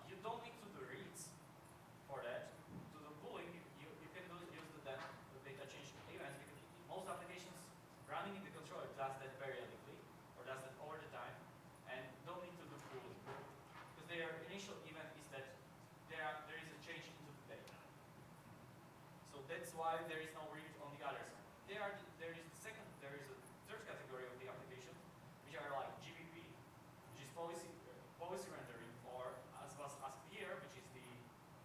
A: You don't need to do reads for that. To do pooling, you can use the data change events because most applications running in the controller does that periodically or does that over the time and don't need to do pooling. Because their initial event is that there is a change into the data. So that's why there is no read on the other side. There is a third category of the application, which are like GBP, which is policy rendering, or as was asked here, which is the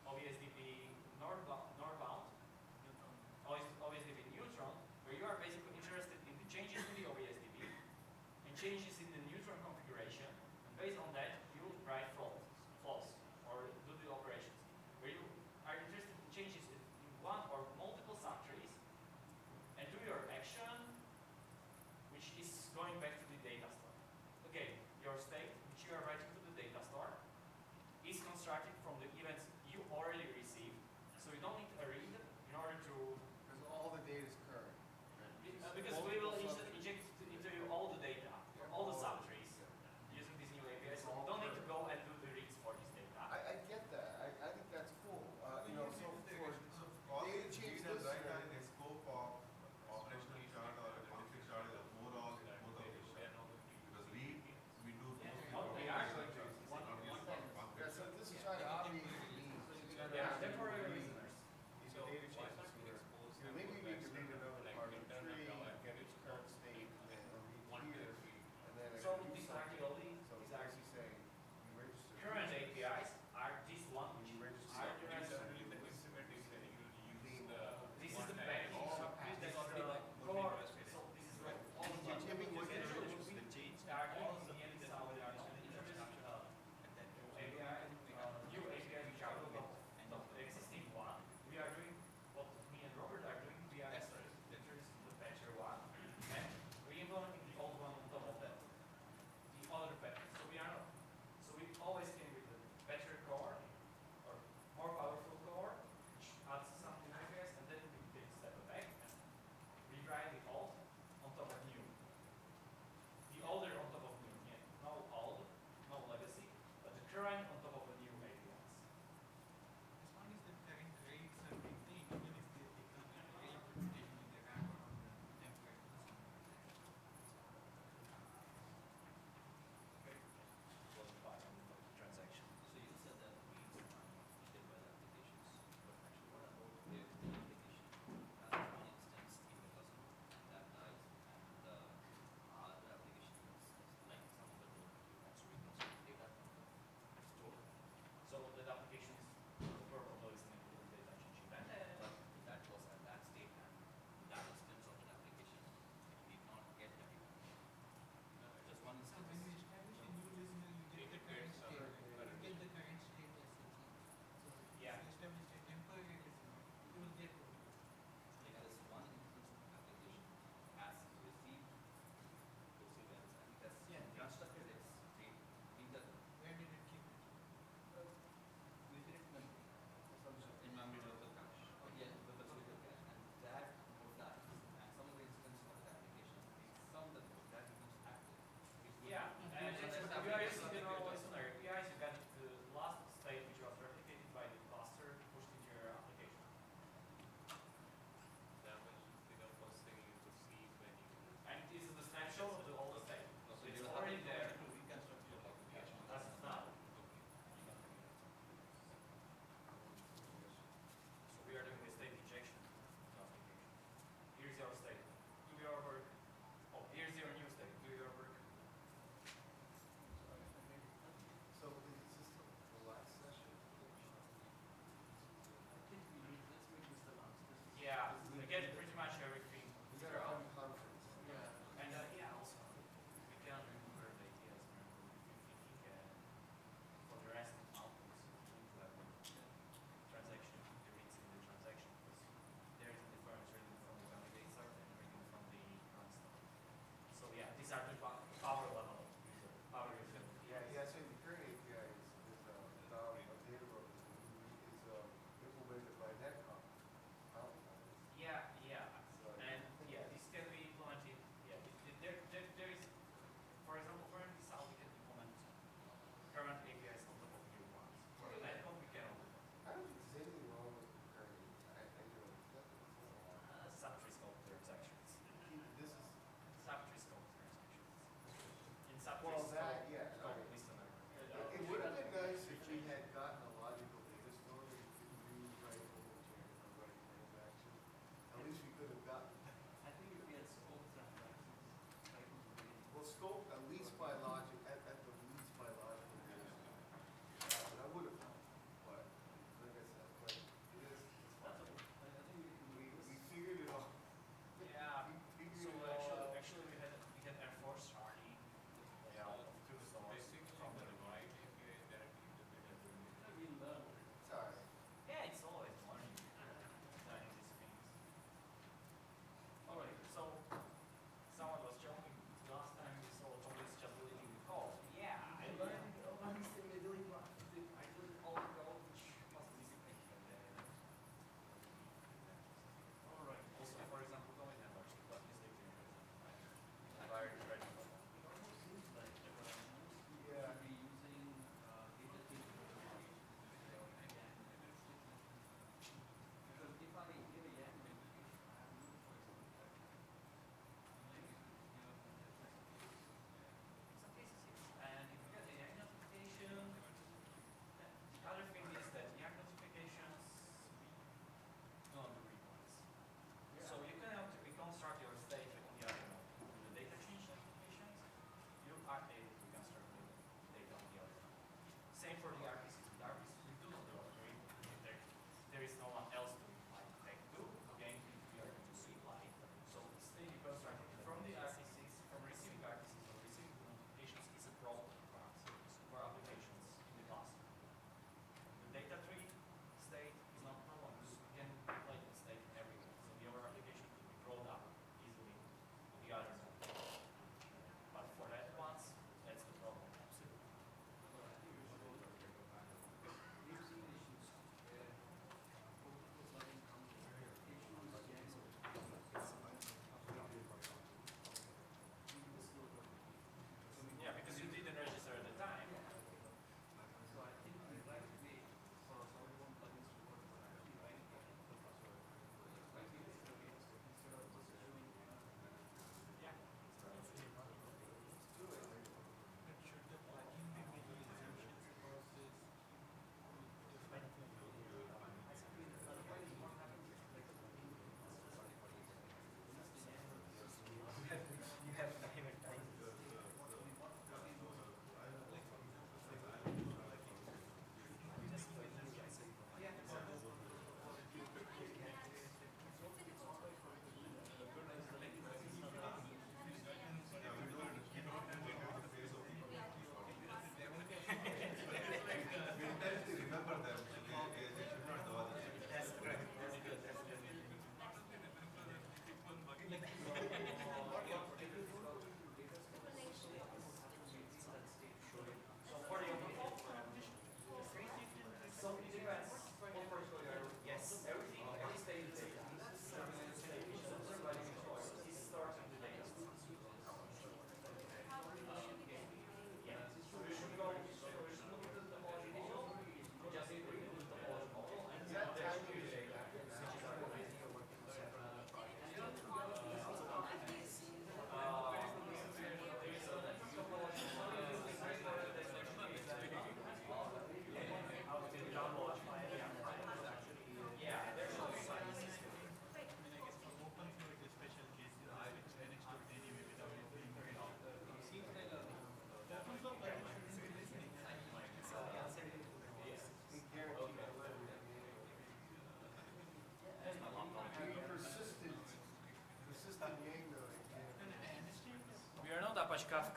A: OVSDP northbound, OVSDP neutron, where you are basically interested in the changes in the OVSDP and changes in the neutron configuration, and based on that, you write false, or do the operations. Where you are interested in changes in one or multiple subtrees, and do your action, which is going back to the data store. Okay, your state, which you are writing to the data store, is constructed from the events you already received, so you don't need a read in order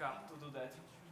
A: Kafka to do that.